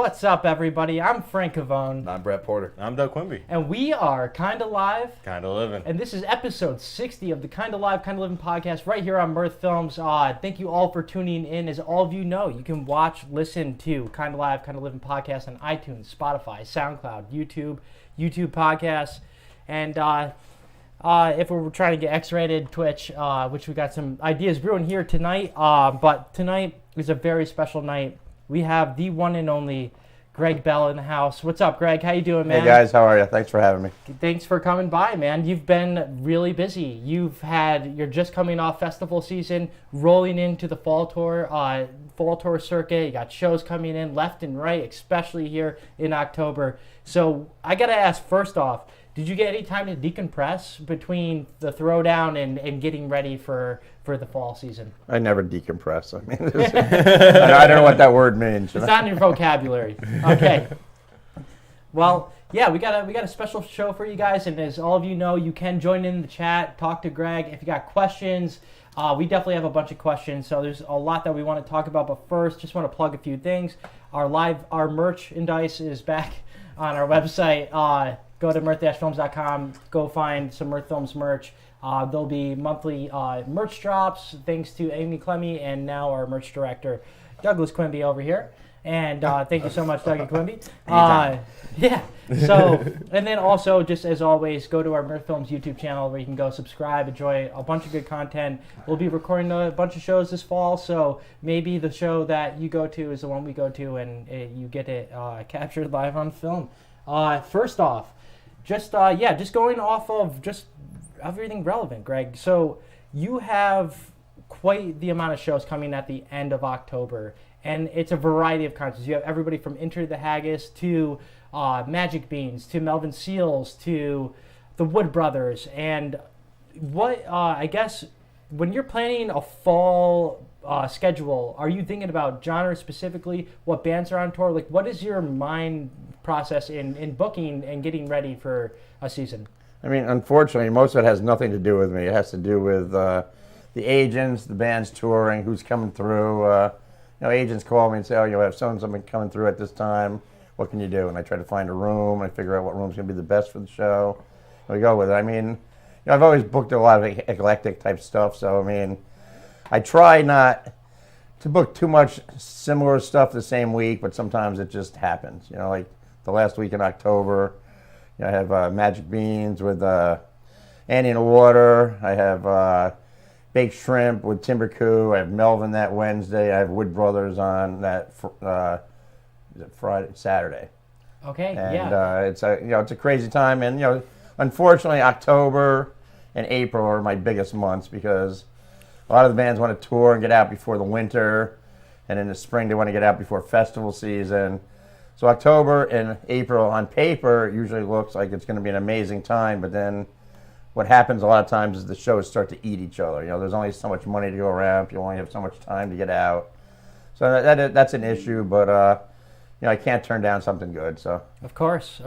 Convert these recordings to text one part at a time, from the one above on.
What's up, everybody? I'm Frank Cavone. I'm Brett Porter. I'm Doug Quimby. And we are Kinda Live. Kinda Livin. And this is episode 60 of the Kinda Live, Kinda Livin podcast right here on Mirth Films. Thank you all for tuning in. As all of you know, you can listen to Kinda Live, Kinda Livin podcast on iTunes, Spotify, SoundCloud, YouTube podcasts, and if we're trying to get X-rated, Twitch, which we got some ideas brewing here tonight. But tonight is a very special night. We have the one and only Greg Bell in the house. What's up, Greg? How you doing, man? Hey, guys. How are you? Thanks for having me. Thanks for coming by, man. You've been really busy. You're just coming off festival season, rolling into the fall tour circuit. You got shows coming in left and right, especially here in October. So I got to ask, first off, did you get any time to decompress between the throwdown and getting ready for the fall season? I never decompress. I mean, I don't know what that word means. It's not in your vocabulary. Okay. Well, yeah, we got a special show for you guys, and as all of you know, you can join in the chat, talk to Greg if you got questions. We definitely have a bunch of questions, so there's a lot that we want to talk about. But first, just want to plug a few things. Our merchandise is back on our website. Go to mirth-films.com. Go find some Mirth Films merch. There'll be monthly merch drops, thanks to Amy Clemmy and now our merch director, Douglas Quimby over here. And thank you so much, Doug and Quimby. Yeah. So, and then also, just as always, go to our Mirth Films YouTube channel where you can go subscribe, enjoy a bunch of good content. We'll be recording a bunch of shows this fall, so maybe the show that you go to is the one we go to, and you get it captured live on film. First off, just going off of just everything relevant, Greg. So you have quite the amount of shows coming at the end of October, and it's a variety of concerts. You have everybody from Enter the Haggis to Magic Beans to Melvin Seals to the Wood Brothers. And what I guess when you're planning a fall schedule, are you thinking about genre specifically? What bands are on tour? Like, what is your mind process in booking and getting ready for a season? I mean, unfortunately, most of it has nothing to do with me. It has to do with the agents, the bands touring, who's coming through. Agents call me and say, you have someone coming through at this time. What can you do? And I try to find a room. I figure out what room's going to be the best for the show. And we go with it. I mean, I've always booked a lot of eclectic type stuff. So, I mean, I try not to book too much similar stuff the same week, but sometimes it just happens. Like the last week in October, I have Magic Beans with Annie in the Water. I have Baked Shrimp with Timber Coup. I have Melvin that Wednesday. I have Wood Brothers on that Saturday. Okay, and, yeah. It's a crazy time, and unfortunately, October and April are my biggest months because a lot of the bands want to tour and get out before the winter, and in the spring they want to get out before festival season. So October and April on paper usually looks like it's going to be an amazing time, but then what happens a lot of times is the shows start to eat each other. There's only so much money to go around. You only have so much time to get out. So that's an issue, but I can't turn down something good. So Of course.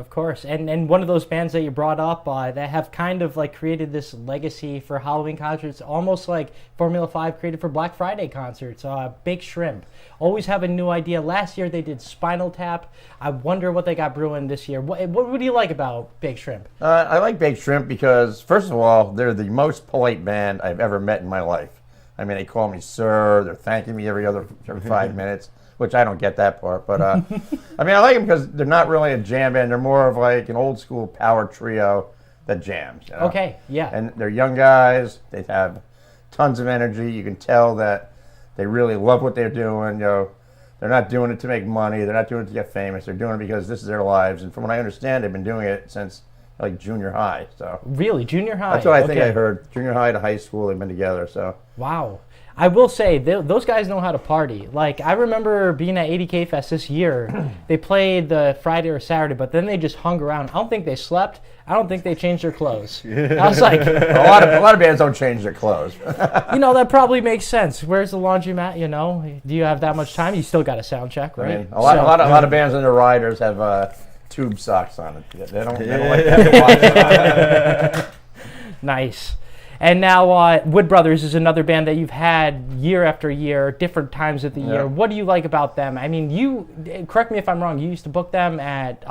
And one of those bands that you brought up that have kind of like created this legacy for Halloween concerts, almost like Formula 5 created for Black Friday concerts, Baked Shrimp. Always have a new idea. Last year they did Spinal Tap. I wonder what they got brewing this year. What do you like about Baked Shrimp? I like Baked Shrimp because, first of all, they're the most polite band I've ever met in my life. I mean, they call me sir. They're thanking me every 5 minutes, which I don't get that part. But, I mean, I like them because they're not really a jam band. They're more of like an old school power trio that jams. Okay, yeah. And they're young guys. They have tons of energy. You can tell that they really love what they're doing. They're not doing it to make money. They're not doing it to get famous. They're doing it because this is their lives. And from what I understand, they've been doing it since like junior high. So really, junior high? That's what I think I heard. Junior high to high school, they've been together. So wow. I will say, those guys know how to party. Like, I remember being at 80K Fest this year. They played the Friday or Saturday, but then they just hung around. I don't think they slept. I don't think they changed their clothes. I was like... a lot of bands don't change their clothes. That probably makes sense. Where's the laundromat, Do you have that much time? You still got a sound check, right? I mean, a lot of bands and their riders have tube socks on it. They don't like that to watch. Nice. And now Wood Brothers is another band that you've had year after year, different times of the year. What do you like about them? I mean, correct me if I'm wrong, you used to book them at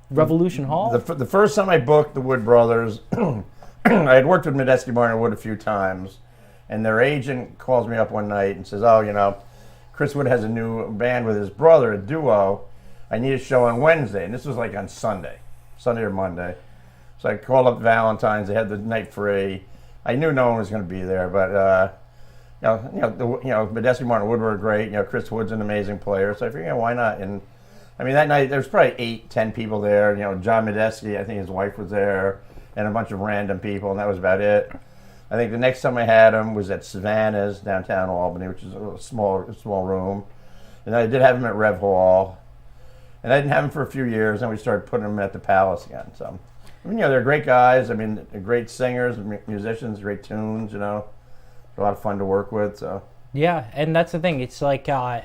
Revolution Hall? The first time I booked the Wood Brothers, I had worked with Medeski Martin Wood a few times, and their agent calls me up one night and says, Chris Wood has a new band with his brother, a duo. I need a show on Wednesday. And this was like on Sunday or Monday. So I called up Valentine's. They had the night free. I knew no one was going to be there, but Medeski Martin Wood were great. Chris Wood's an amazing player, so I figured, why not? And I mean, that night there was probably 8-10 people there. John Medeski, I think his wife was there, and a bunch of random people, and that was about it. I think the next time I had him was at Savannah's downtown Albany, which is a small room, and I did have him at Rev Hall, and I didn't have him for a few years, and we started putting him at the Palace again. So. I mean, they're great guys. I mean, they're great singers, musicians, great tunes. They're a lot of fun to work with. So yeah, and that's the thing. It's like, I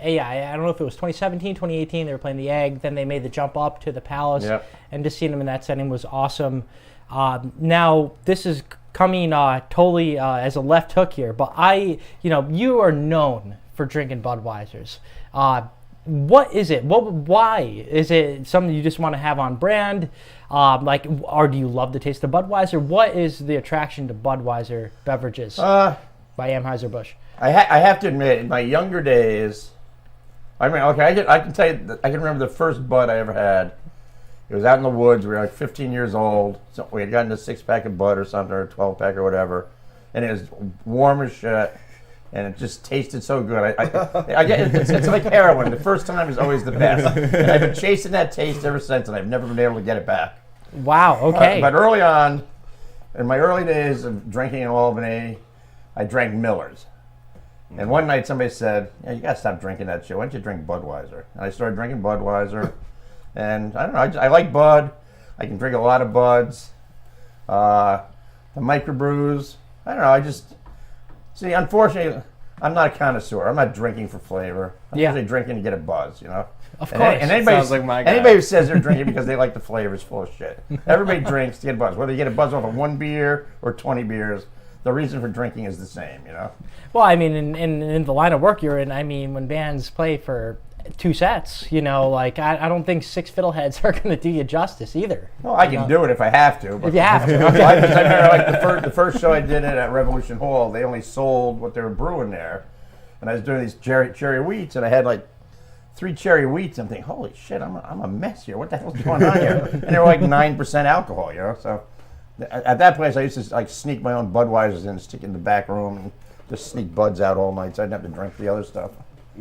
don't know if it was 2017, 2018. They were playing the Egg. Then they made the jump up to the Palace, and just seeing them in that setting was awesome. Now this is coming totally as a left hook here, but you are known for drinking Budweisers. What is it? Why is it something you just want to have on brand? Or do you love the taste of Budweiser? What is the attraction to Budweiser beverages by Anheuser-Busch? I have to admit, in my younger days, I can tell you that I can remember the first Bud I ever had. It was out in the woods. We were like 15 years old. So we had gotten a 6-pack of Bud or something, or a 12-pack or whatever, and it was warm as shit. And it just tasted so good. It's like heroin. The first time is always the best. And I've been chasing that taste ever since, and I've never been able to get it back. Wow, okay. But early on, in my early days of drinking in Albany, I drank Miller's. And one night somebody said, you got to stop drinking that shit. Why don't you drink Budweiser? And I started drinking Budweiser. And I don't know, I like Bud. I can drink a lot of Buds. The microbrews, I don't know, See, unfortunately, I'm not a connoisseur. I'm not drinking for flavor. I'm usually drinking to get a buzz, Of course. And anybody, Sounds like my guy. anybody who says they're drinking because they like the flavor is full of shit. Everybody drinks to get a buzz. Whether you get a buzz off of 1 beer or 20 beers, the reason for drinking is the same, Well, I mean, in the line of work you're in, I mean, when bands play for 2 sets, I don't think 6 fiddleheads are going to do you justice either. Well, I can do it if I have to. But if you have to. Okay. I remember, the first show I did it at Revolution Hall, they only sold what they were brewing there. And I was doing these cherry wheats, and I had 3 cherry wheats. I'm thinking, holy shit, I'm a mess here. What the hell's going on here? And they were 9% alcohol, So at that place, I used to sneak my own Budweisers in, stick in the back room, and just sneak Buds out all night so I didn't have to drink the other stuff.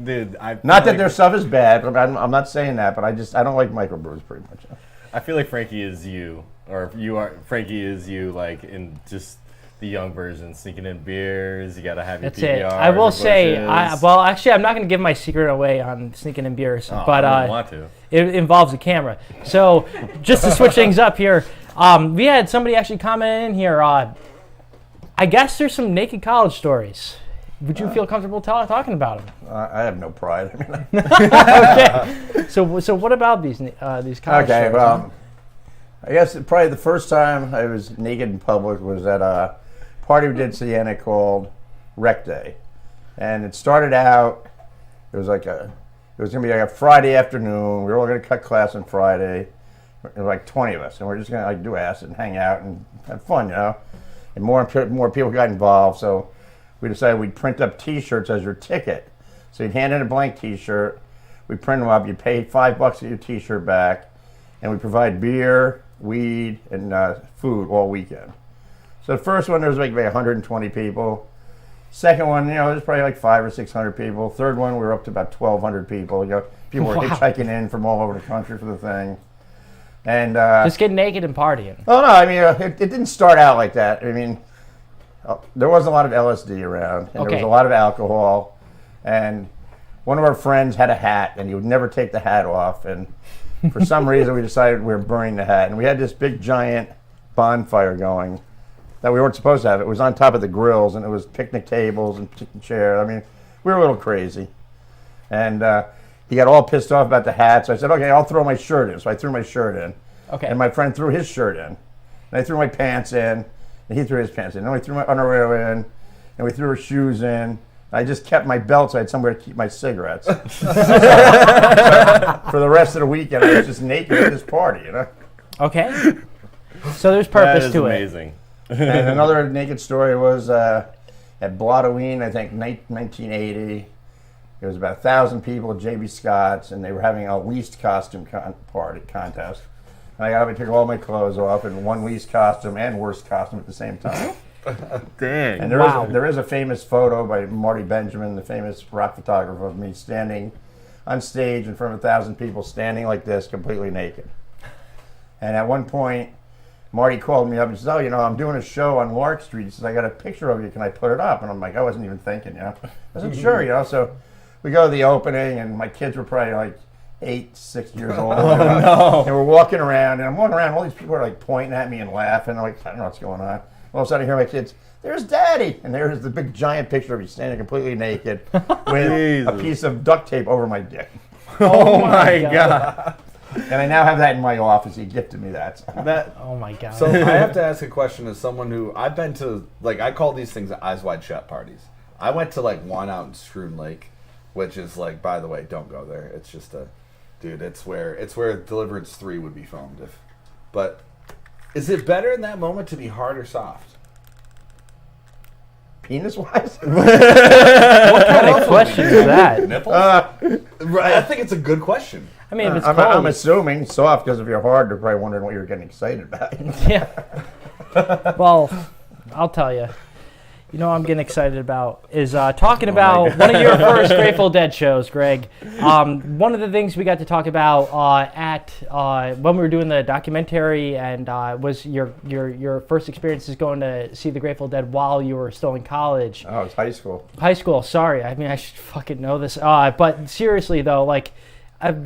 Dude, not that their stuff is bad, but I'm not saying that, but I don't like microbrews pretty much. I feel like Frankie is you, or Frankie is you, in just the young version, sneaking in beers. You gotta have your That's PBR. it. I will say, actually, I'm not gonna give my secret away on sneaking in beers, but I don't want to. It involves a camera. So just to switch things up here, we had somebody actually comment in here. I guess there's some naked college stories. Would you feel comfortable talking about them? I have no pride. Okay. So what about these college stories? Okay, well, I guess probably the first time I was naked in public was at a party we did in Siena called Rec Day, and it started out. It was gonna be a Friday afternoon. We were all gonna cut class on Friday. There were 20 of us, and we're just gonna do acid and hang out and have fun, And more people got involved, so we decided we'd print up T-shirts as your ticket. So you'd hand in a blank T-shirt, we print them up, you pay $5 to get your T-shirt back, and we provide beer, weed, and food all weekend. So the first one, there was maybe 120 people. Second one, there's probably 500 or 600 people. Third one, we were up to about 1,200 people. People were hitchhiking in from all over the country for the thing. And just get naked and partying. Oh no, I mean it didn't start out like that. I mean, there was a lot of LSD around, and there was a lot of alcohol, and one of our friends had a hat, and he would never take the hat off, and for some reason we decided we were burning the hat, and we had this big giant bonfire going that we weren't supposed to have. It was on top of the grills, and it was picnic tables and chairs. I mean, we were a little crazy, and he got all pissed off about the hat, so I said, okay, I'll throw my shirt in. So I threw my shirt in, Okay. and my friend threw his shirt in, and I threw my pants in, And he threw his pants in. And then we threw my underwear in, and we threw our shoes in. I just kept my belt so I had somewhere to keep my cigarettes. For the rest of the weekend, I was just naked at this party, you know? Okay. So there's purpose to amazing. And another naked story was at Blotoween, I think, 1980. There was about 1,000 people at J.B. Scott's, and they were having a least costume contest. And I got up and took all my clothes off in one least costume and worst costume at the same time. Dang. And there is a famous photo by Marty Benjamin, the famous rock photographer, of me standing on stage in front of 1,000 people, standing like this, completely naked. And at one point, Marty called me up and said, "Oh, I'm doing a show on Lark Street." He says, "I got a picture of you. Can I put it up?" And I'm like, I wasn't even thinking, I said, "Sure, So we go to the opening, and my kids were probably like 8, 6 years old. And we're walking around, and I'm walking around. All these people are like pointing at me and laughing. I'm like, I don't know what's going on. All of a sudden, I hear my kids, "There's Daddy!" And there's the big giant picture of me standing completely naked with a piece of duct tape over my dick. Oh my God. And I now have that in my office. He gifted me that. Oh my God. So I have to ask a question as someone who I've been to, I call these things Eyes Wide Shut parties. I went to one out in Schroon Lake, which is by the way, don't go there. It's just it's where Deliverance 3 would be filmed. But is it better in that moment to be hard or soft? Penis-wise? What kind of question is that? Nipples? Right. I think it's a good question. I mean, if it's I'm cold. assuming soft, because if you're hard, they're probably wondering what you're getting excited about. Yeah. Well, I'll tell you. What I'm getting excited about is talking about one of your first Grateful Dead shows, Greg. One of the things we got to talk about when we were doing the documentary and was your first experiences going to see the Grateful Dead while you were still in college. Oh, it's high school. High school, sorry. I mean, I should fucking know this. But seriously, though,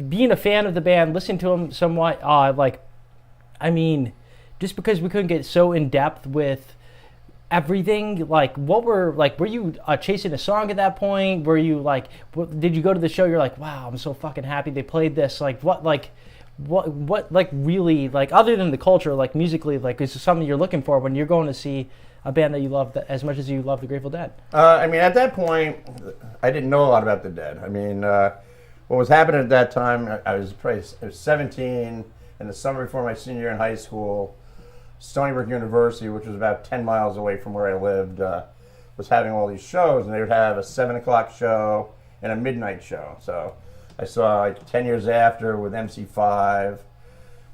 being a fan of the band, listening to them somewhat, just because we couldn't get so in depth with everything, were you chasing a song at that point? Were you did you go to the show? You're like, wow, I'm so fucking happy they played this. What really, other than the culture, musically, is there something you're looking for when you're going to see a band that you love as much as you love the Grateful Dead? At that point, I didn't know a lot about the Dead. What was happening at that time, I was 17 in the summer before my senior year in high school. Stony Brook University, which was about 10 miles away from where I lived, was having all these shows, and they would have a 7 o'clock show and a midnight show. So I saw 10 Years After with MC5.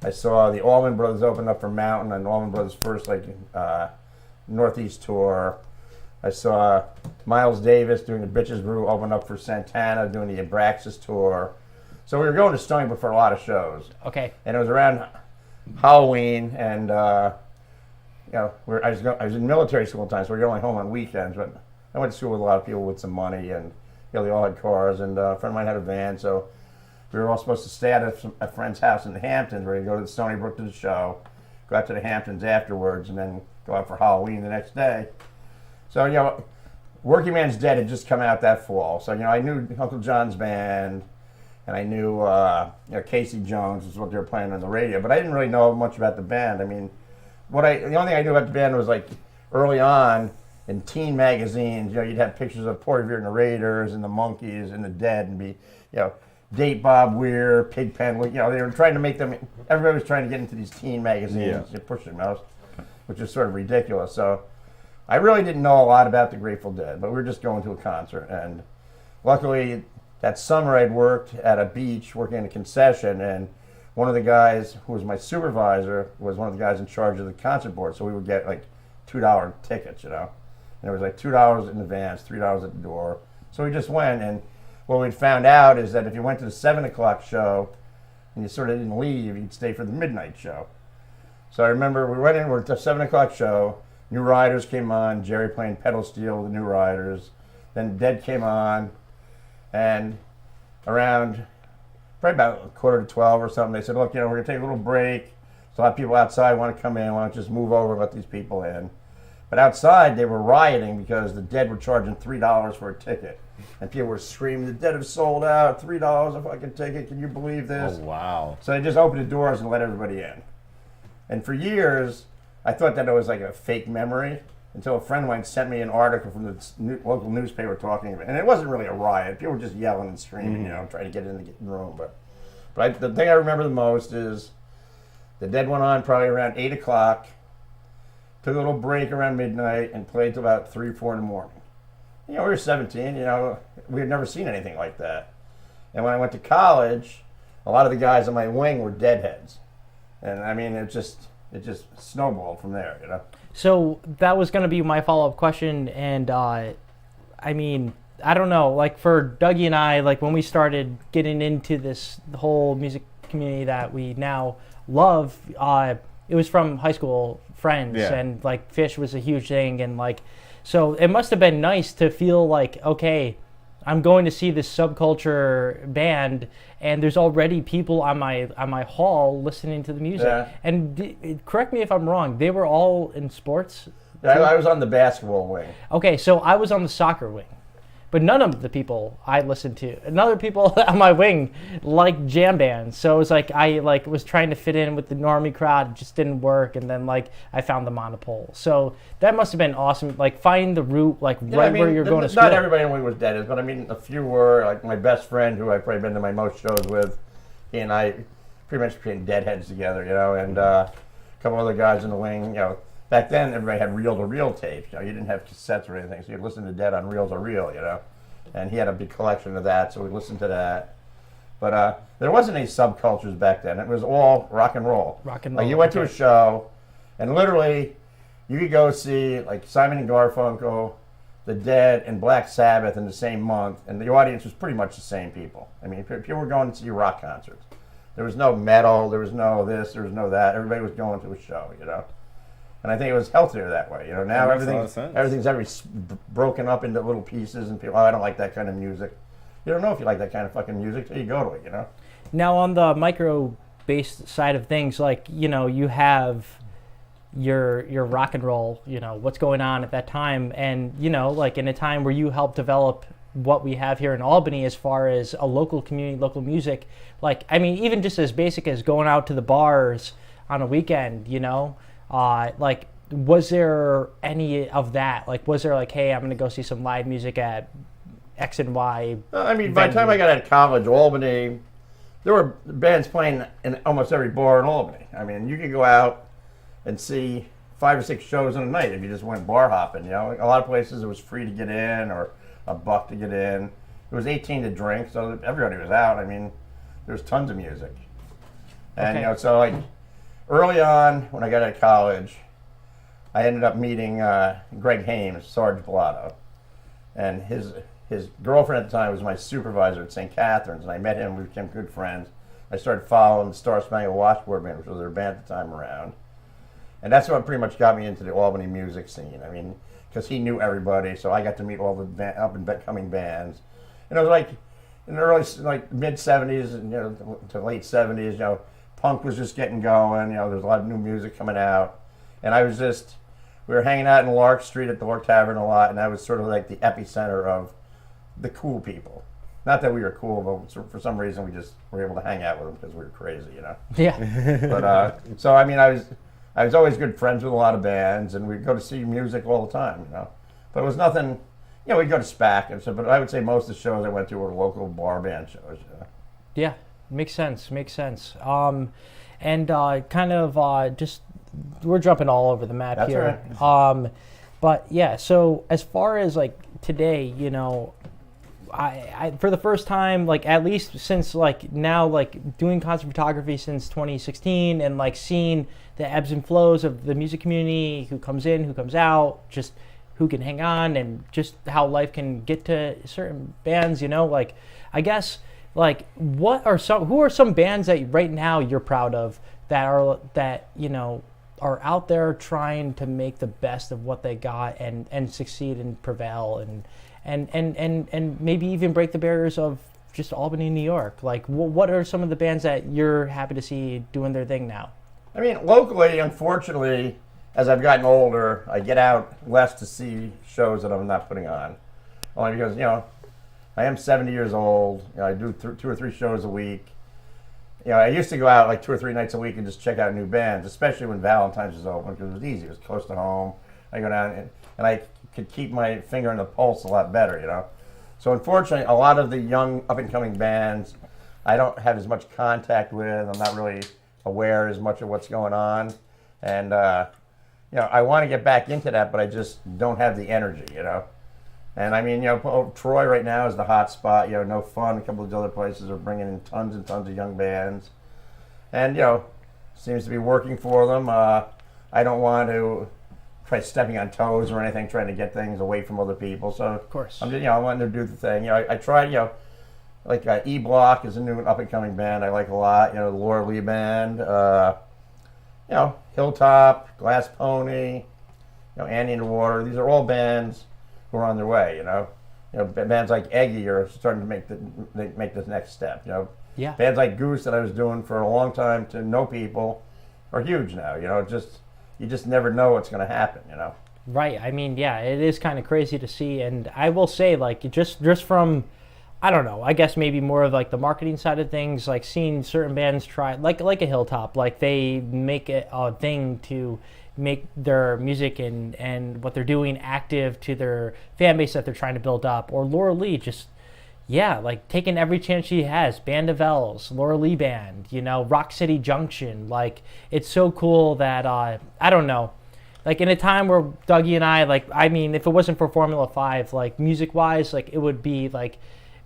I saw the Allman Brothers open up for Mountain and Allman Brothers' first Northeast tour. I saw Miles Davis doing the Bitches Brew open up for Santana, doing the Abraxas tour. So we were going to Stony Brook for a lot of shows. Okay. And it was around Halloween, and I was in military school at the time, so we were only home on weekends. But I went to school with a lot of people with some money, and they all had cars. And a friend of mine had a van, so we were all supposed to stay at a friend's house in the Hamptons. We're going to go to the Stony Brook to the show, go out to the Hamptons afterwards, and then go out for Halloween the next day. So Working Man's Dead had just come out that fall. So I knew Uncle John's band. And I knew, Casey Jones was what they were playing on the radio, but I didn't really know much about the band. The only thing I knew about the band was early on in teen magazines. You'd have pictures of Porter Revere and the Raiders and the Monkees and the Dead, and be, Date Bob Weir, Pigpen. They were trying to make them. Everybody was trying to get into these teen magazines, pushing most, which is sort of ridiculous. So I really didn't know a lot about the Grateful Dead, but we were just going to a concert, and luckily, that summer I'd worked at a beach working in a concession, and one of the guys who was my supervisor was one of the guys in charge of the concert board, so we would get $2 tickets, and it was $2 in advance, $3 at the door. So we just went, and what we'd found out is that if you went to the 7 o'clock show and you sort of didn't leave, you'd stay for the midnight show. So I remember we went in, we're at the 7 o'clock show, New Riders came on, Jerry playing pedal steel with the New Riders, then Dead came on. And around probably about 11:45 or something, they said, look, we're going to take a little break. So a lot of people outside want to come in. Why don't you just move over and let these people in? But outside, they were rioting because the Dead were charging $3 for a ticket. And people were screaming, the Dead have sold out, $3 a fucking ticket. Can you believe this? Oh, wow. So they just opened the doors and let everybody in. And for years, I thought that it was like a fake memory until a friend of mine sent me an article from the local newspaper talking about it. And it wasn't really a riot. People were just yelling and screaming, you know, trying to get in the room. But the thing I remember the most is the Dead went on probably around 8 o'clock, took a little break around midnight, and played till about 3 or 4 in the morning. You know, we were 17, you know, we had never seen anything like that. And when I went to college, a lot of the guys on my wing were Deadheads. And I mean, it just snowballed from there, you know. So that was going to be my follow-up question, and I mean, I don't know, like for Dougie and I, like when we started getting into this whole music community that we now love, it was from high school friends, and like Fish was a huge thing, and like, so it must have been nice to feel like, okay, I'm going to see this subculture band, and there's already people on my hall listening to the music. Yeah. And correct me if I'm wrong, they were all in sports? I was on the basketball wing. Okay, so I was on the soccer wing. But none of the people I listened to, and other people on my wing like jam bands. So it was like I was trying to fit in with the normie crowd, it just didn't work. And then like I found the monopole. So that must have been awesome. Like finding the route, like where you're going to school. Not everybody in the wing was Deadheads, but I mean a few were. Like my best friend, who I've probably been to my most shows with, he and I pretty much became Deadheads together, you know. And a couple other guys in the wing, you know. Back then, everybody had reel-to-reel tapes. You know, you didn't have cassettes or anything, so you'd listen to Dead on reel-to-reel, you know. And he had a big collection of that, so we listened to that. But there wasn't any subcultures back then. It was all rock and roll. Rock and roll. Like you went to a show, and literally, you could go see like Simon and Garfunkel, The Dead, and Black Sabbath in the same month, and the audience was pretty much the same people. I mean, people were going to see rock concerts. There was no metal, there was no this, there was no that. Everybody was going to a show, you know. And I think it was healthier that way. You know, now everything's broken up into little pieces, and people, I don't like that kind of music. You don't know if you like that kind of fucking music till you go to it, you know? Now, on the micro-based side of things, like, you know, you have your rock and roll, you know, what's going on at that time, and, you know, like in a time where you helped develop what we have here in Albany as far as a local community, local music, like, I mean, even just as basic as going out to the bars on a weekend, you know? Like, was there any of that? Like, was there like, hey, I'm going to go see some live music at X and Y? I mean, by the time I got out of college, Albany, there were bands playing in almost every bar in Albany. I mean, you could go out and see 5 or 6 shows in a night if you just went bar hopping, you know? A lot of places it was free to get in or $1 to get in. It was 18 to drink, so everybody was out. I mean, there was tons of music. And, you know, so like, early on, when I got out of college, I ended up meeting Greg Hames, Sarge Bellotto, and his girlfriend at the time was my supervisor at St. Catherine's, and I met him. We became good friends. I started following the Star Spangled Washboard Band, which was their band at the time around, and that's what pretty much got me into the Albany music scene. I mean, because he knew everybody, so I got to meet all the up and coming bands, and it was like in the early, like mid '70s and to late '70s, you know. Punk was just getting going, you know, there's a lot of new music coming out. And we were hanging out in Lark Street at the Lark Tavern a lot, and that was sort of like the epicenter of the cool people. Not that we were cool, but for some reason we just were able to hang out with them because we were crazy, you know? Yeah. But, so I mean, I was always good friends with a lot of bands, and we'd go to see music all the time, you know? But it was nothing, you know, we'd go to SPAC and stuff, but I would say most of the shows I went to were local bar band shows, you know? Yeah. Makes sense. And kind of just, we're jumping all over the map. That's here. Right. But yeah, so as far as like today, you know, I for the first time, like at least since like now, like doing concert photography since 2016 and like seeing the ebbs and flows of the music community, who comes in, who comes out, just who can hang on, and just how life can get to certain bands, you know, like I guess. Like, who are some bands that right now you're proud of that you know are out there trying to make the best of what they got and succeed and prevail and maybe even break the barriers of just Albany, New York? Like, what are some of the bands that you're happy to see doing their thing now? I mean, locally, unfortunately, as I've gotten older, I get out less to see shows that I'm not putting on, only because, you know, I am 70 years old. You know, I do 2 or 3 shows a week, I used to go out like 2 or 3 nights a week and just check out new bands, especially when Valentine's was open because it was easy. It was close to home. I go down and I could keep my finger on the pulse a lot better, So unfortunately, a lot of the young up-and-coming bands, I don't have as much contact with. I'm not really aware as much of what's going on. And, I want to get back into that, but I just don't have the energy, And I mean, Troy right now is the hot spot. No Fun. A couple of other places are bringing in tons and tons of young bands, and seems to be working for them. I don't want to try stepping on toes or anything, trying to get things away from other people. So Of course. I'm just, I wanted to do the thing. I tried, like E Block is a new up and coming band I like a lot. The Laura Lee band. Hilltop, Glass Pony, Andy in the Water. These are all bands who are on their way. Bands like Eggy are starting to make this next step. Yeah. Bands like Goose that I was doing for a long time to know people are huge now. You just never know what's going to happen. Right. I mean, yeah, it is kind of crazy to see, and I will say, like, just from, I don't know, I guess maybe more of like the marketing side of things, like seeing certain bands try, like a Hilltop, like they make it a thing to make their music and what they're doing active to their fan base that they're trying to build up. Or Laura Lee, just, yeah, like taking every chance she has. Band of L's, Laura Lee Band, Rock City Junction. Like, it's so cool that, I don't know, like in a time where Dougie and I, like, I mean, if it wasn't for Formula 5, like music-wise, like it would be like,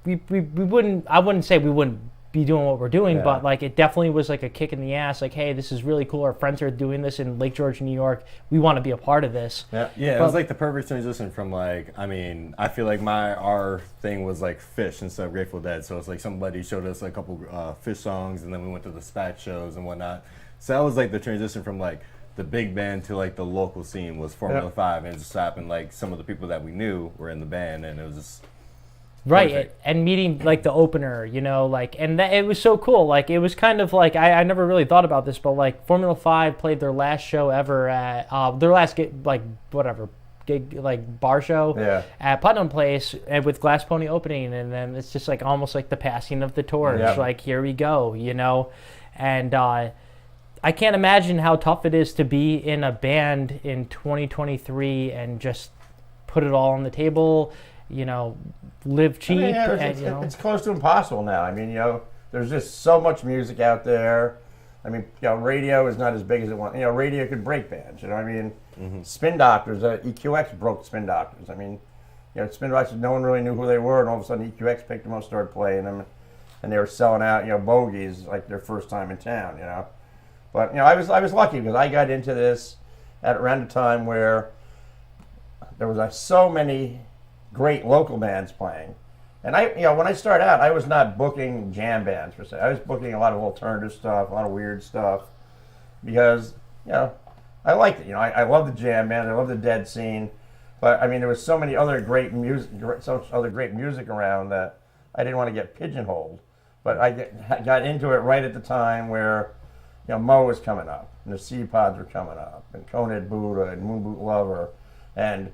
we wouldn't, I wouldn't say we wouldn't be doing what we're doing, but like it definitely was like a kick in the ass, like, hey, this is really cool, our friends are doing this in Lake George, New York, we want to be a part of this. It was like the perfect transition from, like, I mean, I feel like our thing was like Fish instead of Grateful Dead, so it's like somebody showed us a couple Fish songs, and then we went to the Spat shows and whatnot, so that was like the transition from like the big band to like the local scene was Formula 5, and it just happened like some of the people that we knew were in the band, and it was just right. And meeting like the opener, and it was so cool. Like, it was kind of like, I never really thought about this, but like Formula 5 played their last show ever at their last gig, like bar show at Putnam Place, and with Glass Pony opening, and then it's just like almost like the passing of the torch. Like, here we go, and I can't imagine how tough it is to be in a band in 2023 and just put it all on the table, live cheap. It's close to impossible now. I mean, there's just so much music out there. I mean, radio is not as big as it was. Radio could break bands. I mean, Spin Doctors, EQX broke Spin Doctors. I mean, Spin Doctors, no one really knew who they were, and all of a sudden EQX picked them up, started playing them, and they were selling out, bogeys like their first time in town, But I was lucky because I got into this at around the time where there was so many great local bands playing, and when I started out, I was not booking jam bands per se. I was booking a lot of alternative stuff, a lot of weird stuff, because I liked it. I love the jam band, I love the dead scene, but I mean there was so many other great music, around that I didn't want to get pigeonholed. But I got into it right at the time where Mo was coming up, and the Seed Pods were coming up, and Conehead Buddha, and Moon Boot Lover, and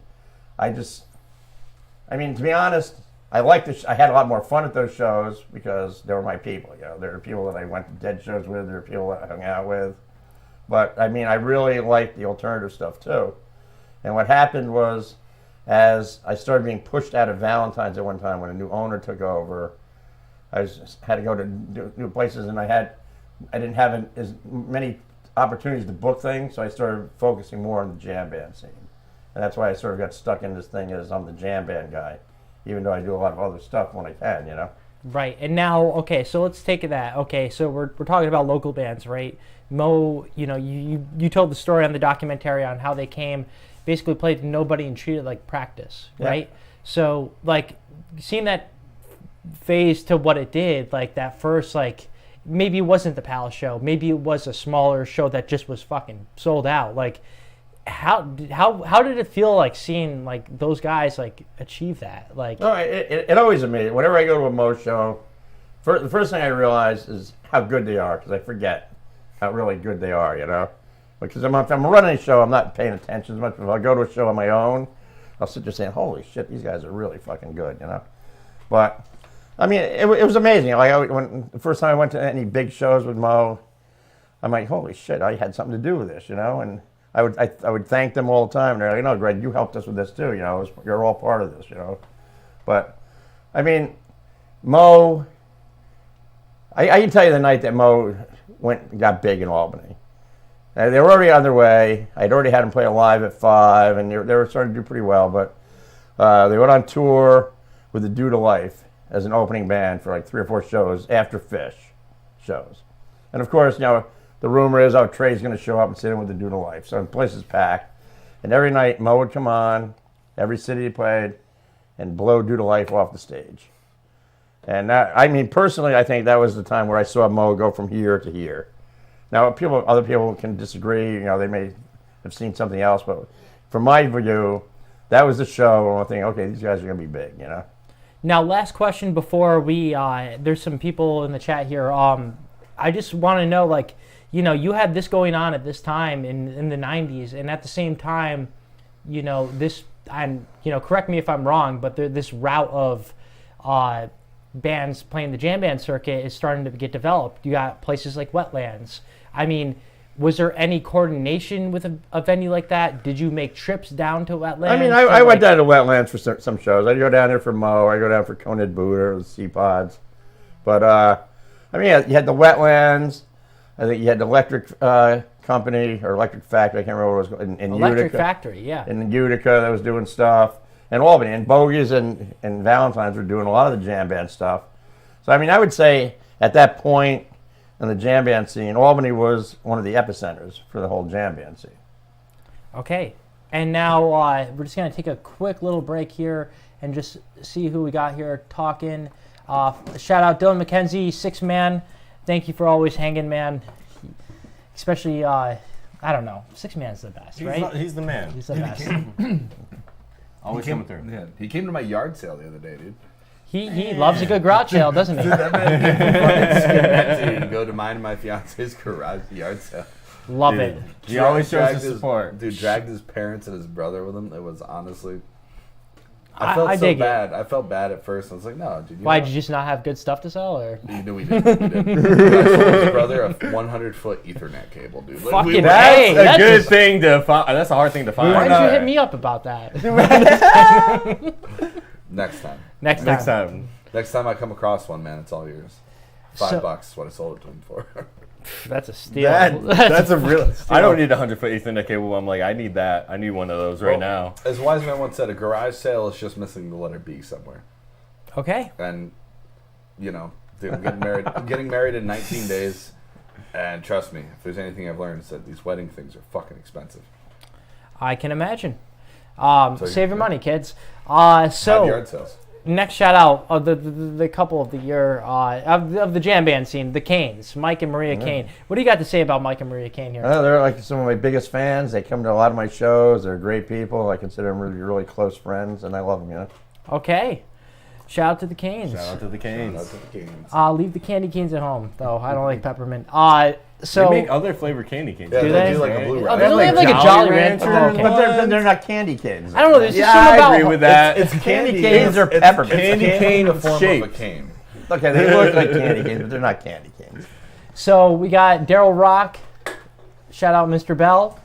I mean, to be honest, I had a lot more fun at those shows because they were my people. There were people that I went to Dead shows with, there were people that I hung out with. But I mean, I really liked the alternative stuff too. And what happened was, as I started being pushed out of Valentine's at one time when a new owner took over, had to go to new places, and I didn't have as many opportunities to book things, so I started focusing more on the jam band scene. And that's why I sort of got stuck in this thing as I'm the jam band guy, even though I do a lot of other stuff when I can, Right. And now, okay, so let's take that. Okay, so we're talking about local bands, right? Mo, you told the story on the documentary on how they came, basically played to nobody and treated it like practice, right? So, like, seeing that phase to what it did, like that first, like, maybe it wasn't the Palace show, maybe it was a smaller show that just was fucking sold out, like, how did it feel like seeing like those guys like achieve that? Like, no, it always amazes. Whenever I go to a Mo show, the first thing I realize is how good they are, because I forget how really good they are, Because if I'm running a show, I'm not paying attention as much. If I go to a show on my own, I'll sit there saying, "Holy shit, these guys are really fucking good," But I mean, it was amazing. Like when the first time I went to any big shows with Mo, I'm like, holy shit, I had something to do with this, And I would thank them all the time. And they're like, no, Greg, you helped us with this too. You're all part of this, But I mean, Mo, I can tell you the night that Mo got big in Albany. They were already underway. I'd already had them play live at 5, and they were starting to do pretty well. But they went on tour with the Due to Life as an opening band for like 3 or 4 shows after Fish shows. And of course, the rumor is, Trey's going to show up and sit in with the Due to Life. So the place is packed. And every night, Mo would come on, every city he played, and blow Due to Life off the stage. And personally, I think that was the time where I saw Mo go from here to here. Now, other people can disagree. They may have seen something else, but from my view, that was the show. And I think, okay, these guys are going to be big. Now, last question before we. There's some people in the chat here. I just want to know, you had this going on at this time in the '90s, and at the same time, this. And correct me if I'm wrong, but this route of bands playing the jam band circuit is starting to get developed. You got places like Wetlands. I mean, was there any coordination with a venue like that? Did you make trips down to Wetlands? I mean, I went down to Wetlands for some shows. I'd go down there for Mo. I'd go down for Coned Buddha or the Sea Pods. But, you had the Wetlands. I think you had the Electric Company or Electric Factory. I can't remember what it was called. In Electric Utica. Factory, yeah. In Utica, that was doing stuff. And Albany. And Bogies and Valentine's were doing a lot of the jam band stuff. So, I would say at that point in the jam band scene, Albany was one of the epicenters for the whole jam band scene. Okay. And now we're just going to take a quick little break here and just see who we got here talking. Shout out Dylan McKenzie, 6-man. Thank you for always hanging, man. Especially, I don't know, 6-man's the best, right? He's the man. He's the best. Always coming through. Yeah, he came to my yard sale the other day, dude. He loves a good garage sale, doesn't he? Dude, that man came from go to mine and my fiance's garage yard sale. Love it. He always shows his support. Dude, dragged his parents and his brother with him. It was honestly... I I felt so dig it. bad. I felt bad at first. I was like, no, dude. Why, did you just not have good stuff to sell? Or? We did. We did. I sold his brother a 100-foot Ethernet cable, dude. Like, Fucking That's hey, a that's good just- thing to find. That's a hard thing to find. Why did you hit me up about that? Next time. Next time. Next time I come across one, man, it's all yours. $5 is what I sold it to him for. That's a steal. That's a real. I don't need a 100-foot Ethernet cable. I'm like, I need that. I need one of those right now. As Wise Man once said, a garage sale is just missing the letter B somewhere. Okay. And, dude, I'm getting married in 19 days. And trust me, if there's anything I've learned, it's that these wedding things are fucking expensive. I can imagine. So Save your money, kids. Have So yard sales. next shout out of the couple of the year of the jam band scene, the Canes, Mike and Maria Kane. What do you got to say about Mike and Maria Kane here? They're like some of my biggest fans. They come to a lot of my shows. They're great people. I consider them really, really close friends, and I love them. Okay. Shout out to the Canes. Shout out to the Canes. Shout out to the Canes. Leave the candy canes at home, though. I don't like peppermint. They make other flavored candy canes. Yeah, Do they they? do like a blue Oh, rice. they have like a Jolly Rancher. Rancher. Oh, okay. But they're not candy canes. I don't know. There's just Yeah, something I about agree with that. It's Candy candy canes are peppermint. candy It's cane in the form shaped. of a cane. Okay, they look like candy canes, but they're not candy canes. So we got Daryl Rock. Shout out Mr. Bell.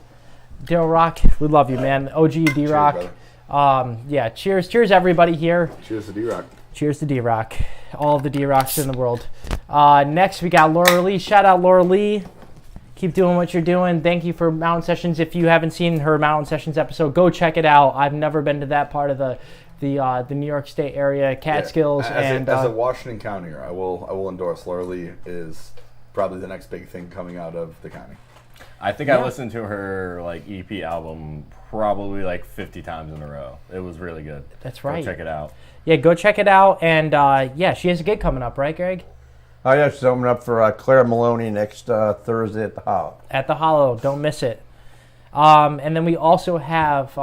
Daryl Rock, we love you, man. OG D Rock. Yeah, cheers everybody here. Cheers to D-Rock. Cheers to D Rock. All the D Rocks in the world. Next we got Laura Lee. Shout out Laura Lee. Keep doing what you're doing. Thank you for Mountain Sessions. If you haven't seen her Mountain Sessions episode, go check it out. I've never been to that part of the New York State area, Catskills, As a Washington County, I will endorse. Laura Lee is probably the next big thing coming out of the county. I think I listened to her EP album probably 50 times in a row. It was really good. That's right. Go check it out. Yeah, go check it out. And yeah, she has a gig coming up, right, Greg? Oh yeah, she's opening up for Claire Maloney next Thursday at the Hollow. At the Hollow. Don't miss it. And then we also have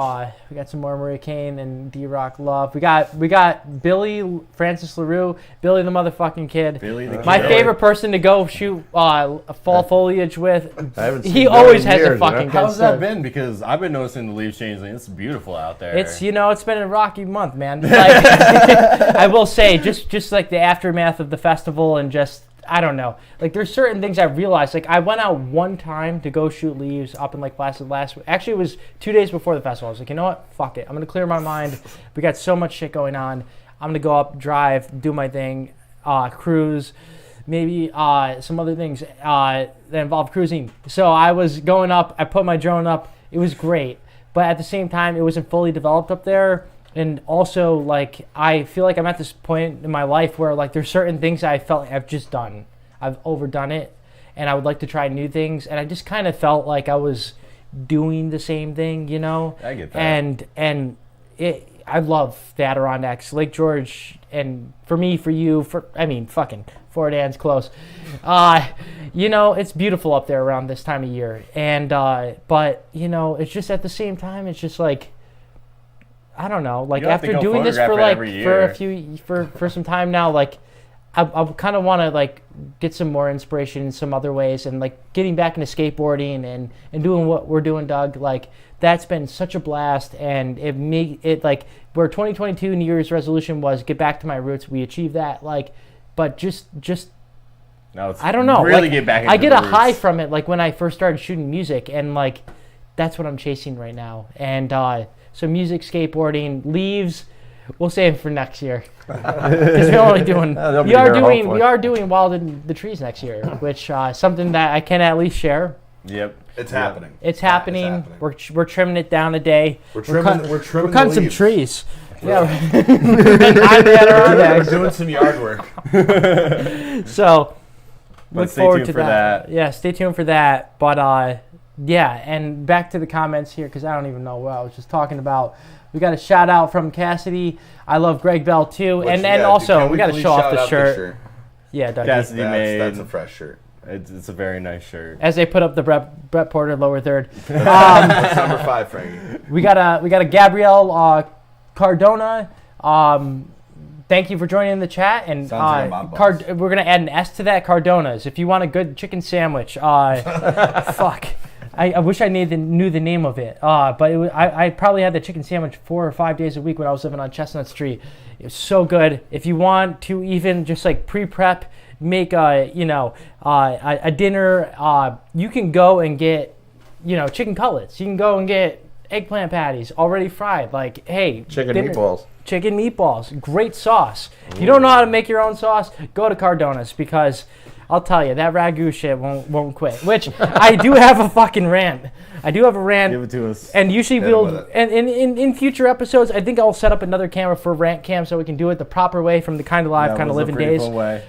we got some more Maria Kane and D-Rock love. We got Billy Francis LaRue, Billy the motherfucking kid. Billy the My Kid. favorite person to go shoot fall foliage with. I haven't seen He Billy always in has a years, fucking you good know? How's that stuff. been? Because I've been noticing the leaves changing. It's beautiful out there. It's it's been a rocky month, man. Like, I will say, just like the aftermath of the festival and just I don't know. Like there's certain things I realized. Like I went out one time to go shoot leaves up in Lake Placid last week. Actually, it was 2 days before the festival. I was like, you know what? Fuck it. I'm gonna clear my mind. We got so much shit going on. I'm gonna go up, drive, do my thing, cruise, maybe some other things that involve cruising. So I was going up. I put my drone up. It was great, but at the same time, it wasn't fully developed up there. And also, like, I feel like I'm at this point in my life where, like, there's certain things I felt like I've just done. I've overdone it, and I would like to try new things. And I just kind of felt like I was doing the same thing, you know? I get that. And I love the Adirondacks, Lake George, and for me, for you, fucking Fort Ann's close. You know, it's beautiful up there around this time of year. And, but, you know, it's just at the same time, it's just like, I don't know, like You don't have to after go doing this photograph for it like every for year. for some time now, like I kind of want to like get some more inspiration in some other ways, and like getting back into skateboarding and doing what we're doing, Doug. Like that's been such a blast, and it like where 2022 New Year's resolution was get back to my roots. We achieved that, like, but just Now it's I don't know. Really like, get back into I get the a high roots. from it, like when I first started shooting music, and like that's what I'm chasing right now. And so music, skateboarding, leaves, we'll save for next year. Because we're only doing They'll be we are here, doing hopefully. we are doing Wild in the Trees next year, which something that I can at least share. Yep. It's happening. It's happening. We're trimming it down a day. We're trimming We're the cutting some leaves. trees. Yeah, we're We're doing some yard work. So But look stay forward tuned to for that. that. Yeah, stay tuned for that. But yeah, and back to the comments here because I don't even know what I was just talking about. We got a shout out from Cassidy. I love Greg Bell too, Which, and yeah, also can we got to please show off shout the out shirt. Yeah, Doug. Cassidy made. That's a fresh shirt. It's a very nice shirt. As they put up the Brett Porter lower third. What's number 5, Frankie? We got a Gabrielle Cardona. Thank you for joining the chat. And Sounds like a mob boss. we're gonna add an S to that. Cardonas. If you want a good chicken sandwich, fuck. I wish I knew the name of it. But I probably had the chicken sandwich 4 or 5 days a week when I was living on Chestnut Street. It was so good. If you want to even just like pre-prep, make a dinner, you can go and get chicken cutlets. You can go and get eggplant patties already fried. Like, hey, Chicken dinner- meatballs. Chicken meatballs, great sauce. If you don't know how to make your own sauce, go to Cardona's because I'll tell you that ragu shit won't quit. Which I do have a fucking rant. I do have a rant. Give it to us. And usually Hit 'em with we'll it. and in future episodes, I think I'll set up another camera for rant cam so we can do it the proper way from the kind of live, That kind of was a living pretty days. fun way.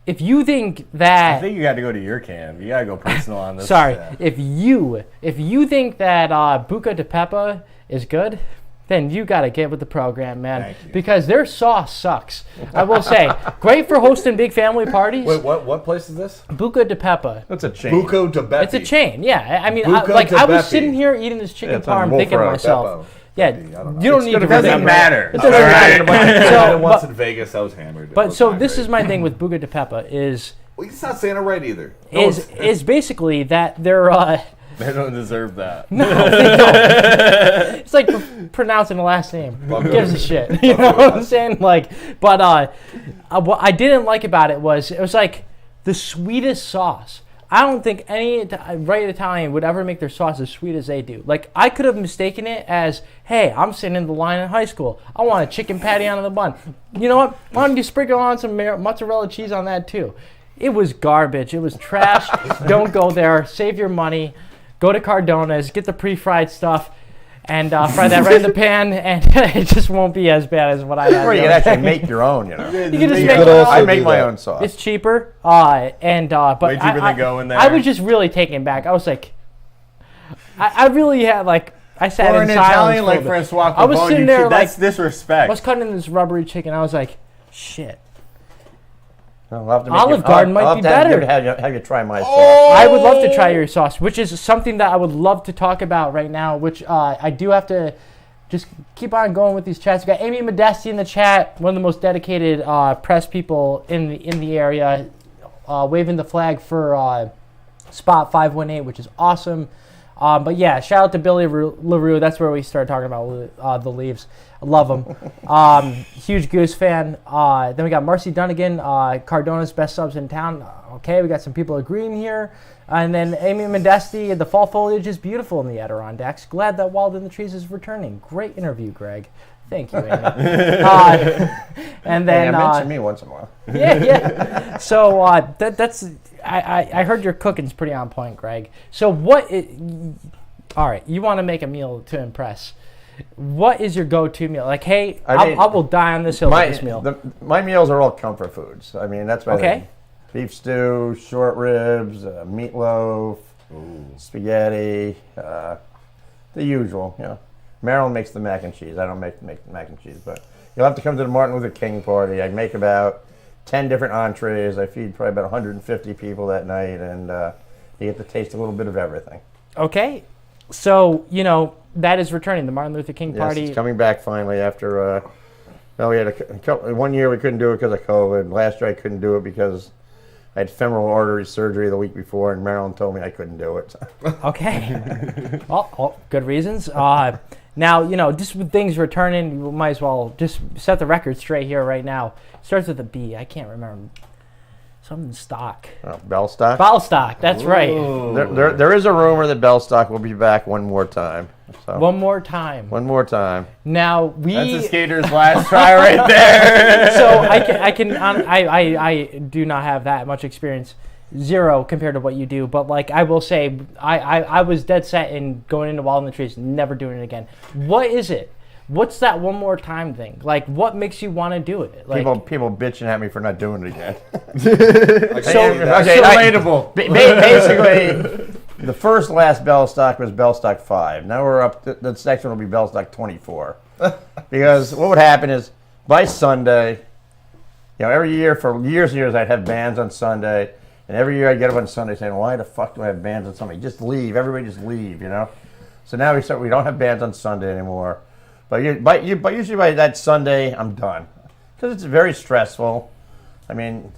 If you think I that think you got to go to your cam. You got to go personal on this. sorry, Yeah. if you think that Buca de Pepa is good, then you got to get with the program, man. Thank you. Because their sauce sucks. I will say, great for hosting big family parties. Wait, what place is this? Buca de Pepa. That's a chain. Buco de Beppi. It's a chain, yeah. I mean, Buca I de was Beppi. sitting here eating this chicken it's on parm Wolf thinking to Road. myself, Beppo. yeah, I don't know. you don't need to It doesn't remember. matter. It doesn't All matter. right. I had So, it once but- in Vegas. I was hammered. It But was so not this great. is my thing with Buca de Pepa is Well, he's not saying it right either. is basically that they're They don't deserve that. it's like pronouncing the last name. Who gives a shit? You know what I'm saying? Like, but what I didn't like about it was like the sweetest sauce. I don't think any right Italian would ever make their sauce as sweet as they do. Like, I could have mistaken it as, hey, I'm sitting in the line in high school. I want a chicken patty on the bun. You know what? Why don't you sprinkle on some mozzarella cheese on that too? It was garbage. It was trash. Don't go there. Save your money. Go to Cardona's. Get the pre-fried stuff. And fry that right in the pan, and it just won't be as bad as what I had. Or you can actually make your own, you know. You can just You make could it. also I do make my that. own sauce. It's cheaper, but Way cheaper than going there. I was just really taken back. I was like, I really had like I sat For in an silence. Italian for a like bit. Francois I was Pavone, sitting there that's like disrespect. I was cutting this rubbery chicken. I was like, shit. I'll have to make Olive Garden might be better. Have you try my sauce. I would love to try your sauce, which is something that I would love to talk about right now, which I do have to just keep on going with these chats. We got Amy Modesti in the chat, one of the most dedicated press people in the area, waving the flag for Spot 518, which is awesome. But yeah, shout out to Billy LaRue. That's where we started talking about the Leaves. I love them. Huge Goose fan. Then we got Marcy Dunnigan, Cardona's best subs in town. Okay, we got some people agreeing here. And then Amy Modesti, the fall foliage is beautiful in the Adirondacks. Glad that Wild in the Trees is returning. Great interview, Greg. Thank you, Amy. And then mention me once in a while. Yeah. So that's. I heard your cooking's pretty on point, Greg. So all right, you want to make a meal to impress. What is your go-to meal? Like, hey, I will die on this hill with this meal. My meals are all comfort foods. I mean, that's my okay. Beef stew, short ribs, meatloaf, spaghetti, the usual, you know. Marilyn makes the mac and cheese. I don't make the mac and cheese, but you'll have to come to the Martin Luther King party. I make about 10 different entrees. I feed probably about 150 people that night, and you get to taste a little bit of everything. Okay. So, you know, that is returning, the Martin Luther King party. Yes, it's coming back finally after, we had one year we couldn't do it because of COVID. Last year I couldn't do it because I had femoral artery surgery the week before, and Marilyn told me I couldn't do it. Okay. Well, good reasons. Now, you know, just with things returning, you might as well just set the record straight here right now. Starts with a B. I can't remember. Something stock. Bellstock? Bellstock, that's right. There is a rumor that Bellstock will be back one more time. So. One more time. One more time. Now That's a skater's last try right there. So I do not have that much experience. Zero compared to what you do, but like I will say, I was dead set in going into Wild in the Trees, never doing it again. What is it? What's that one more time thing? Like, what makes you want to do it? Like, people bitching at me for not doing it again. Relatable. Basically, the last Bellstock was Bellstock 5. Now we're up. The next one will be Bellstock 24. Because what would happen is by Sunday, you know, every year for years and years I'd have bands on Sunday. And every year I get up on Sunday saying, why the fuck do I have bands on Sunday? Just leave. Everybody just leave, you know? So now we don't have bands on Sunday anymore. But usually by that Sunday, I'm done. Because it's very stressful. I mean,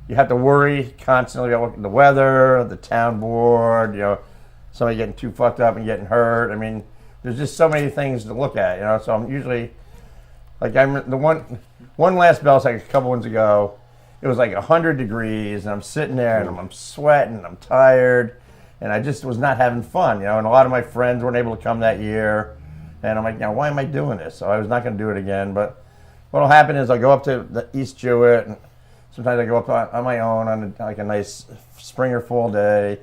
you have to worry constantly about the weather, the town board, you know, somebody getting too fucked up and getting hurt. I mean, there's just so many things to look at, you know? So I'm usually, like I'm the one last Bellstock a couple ones ago, it was like 100 degrees, and I'm sitting there, and I'm sweating, and I'm tired, and I just was not having fun, you know. And a lot of my friends weren't able to come that year, and I'm like, now why am I doing this? So I was not going to do it again. But what'll happen is I'll go up to the East Jewett, and sometimes I go up on my own on a nice spring or fall day,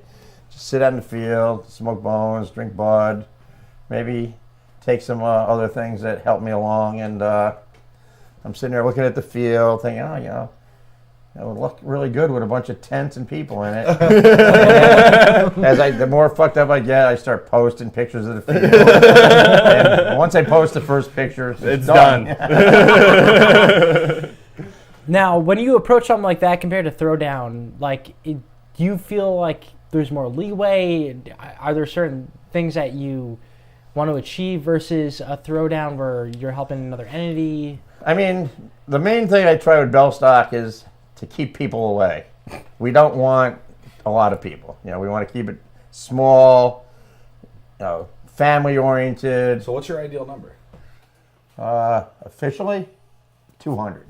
just sit out in the field, smoke bones, drink bud, maybe take some other things that help me along, and I'm sitting there looking at the field, thinking, oh, you know. It would look really good with a bunch of tents and people in it. The more fucked up I get, I start posting pictures of the field. And once I post the first picture, it's done. Now, when you approach something like that compared to Throwdown, like, do you feel like there's more leeway? Are there certain things that you want to achieve versus a Throwdown where you're helping another entity? I mean, the main thing I try with Bellstock is to keep people away. We don't want a lot of people. You know, we want to keep it small, you know, family oriented. So what's your ideal number? Officially, 200.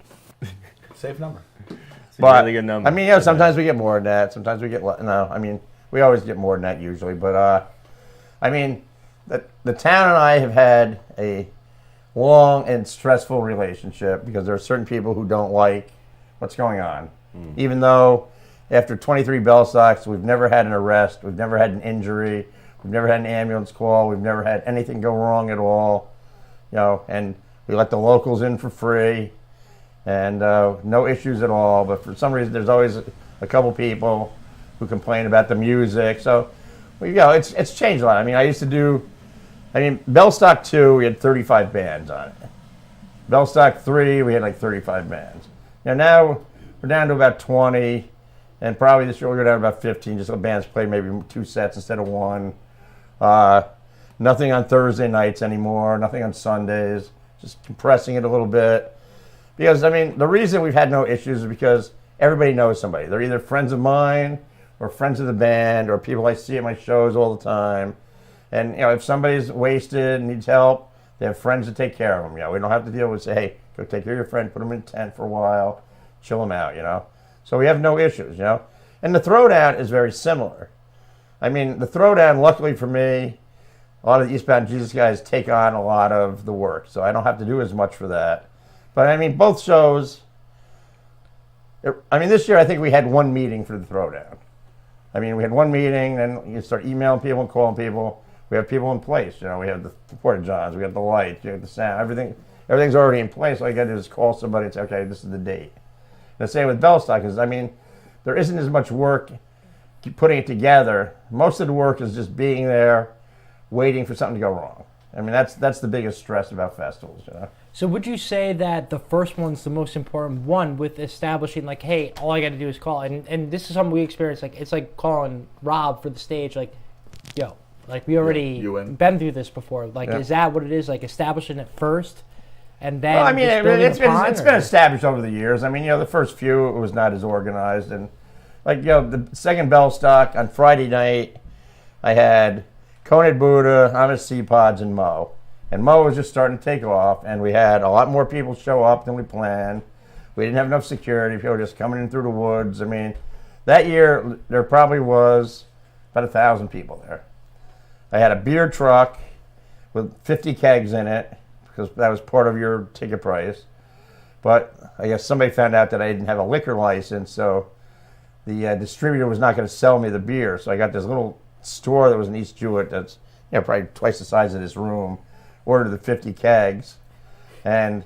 Safe number. It's a really good number. I mean, yeah, sometimes we get more than that. Sometimes we get no. I mean, we always get more than that usually. But I mean, the town and I have had a long and stressful relationship because there are certain people who don't like what's going on. Even though after 23 Bellstocks, we've never had an arrest, we've never had an injury, we've never had an ambulance call, we've never had anything go wrong at all, you know, and we let the locals in for free, and no issues at all. But for some reason, there's always a couple people who complain about the music. So, well, you know, it's changed a lot. I mean, Bellstock 2, we had 35 bands on it. Bellstock 3, we had like 35 bands. Now we're down to about 20, and probably this year we'll go down to about 15. Just the bands play maybe 2 sets instead of 1. Nothing on Thursday nights anymore. Nothing on Sundays. Just compressing it a little bit. Because, I mean, the reason we've had no issues is because everybody knows somebody. They're either friends of mine or friends of the band or people I see at my shows all the time. And, you know, if somebody's wasted and needs help, they have friends to take care of them. You know, we don't have to deal with, say, hey, go take care of your friend, put them in a tent for a while, chill them out, you know. So we have no issues, you know. And the throwdown is very similar. I mean, the throwdown, luckily for me, a lot of the Eastbound Jesus guys take on a lot of the work, so I don't have to do as much for that. But, I mean, both shows, I mean, this year I think we had 1 meeting for the throwdown. I mean, we had 1 meeting, then you start emailing people and calling people. We have people in place, you know. We have the porta-johns, we have the lights, we have the sound, everything's already in place. All you got to do is call somebody and say, okay, this is the date. And the same with Bellstock, because, I mean, there isn't as much work putting it together. Most of the work is just being there, waiting for something to go wrong. I mean, that's the biggest stress about festivals, you know. So would you say that the first one's the most important one with establishing, like, hey, all I got to do is call? And this is something we experienced. Like, it's like calling Rob for the stage, like, yo, like, we already been through this before. Like, is that what it is? Like, establishing it first, and then well, I mean, it's been established over the years. I mean, you know, the first few, it was not as organized. And, like, you know, the second Bellstock on Friday night, I had Conant Buddha, Amish Sea Pods, and Mo. And Mo was just starting to take off, and we had a lot more people show up than we planned. We didn't have enough security. People were just coming in through the woods. I mean, that year, there probably was about 1,000 people there. I had a beer truck with 50 kegs in it, because that was part of your ticket price. But I guess somebody found out that I didn't have a liquor license, so the distributor was not going to sell me the beer. So I got this little store that was in East Jewett that's, you know, probably twice the size of this room, ordered the 50 kegs, and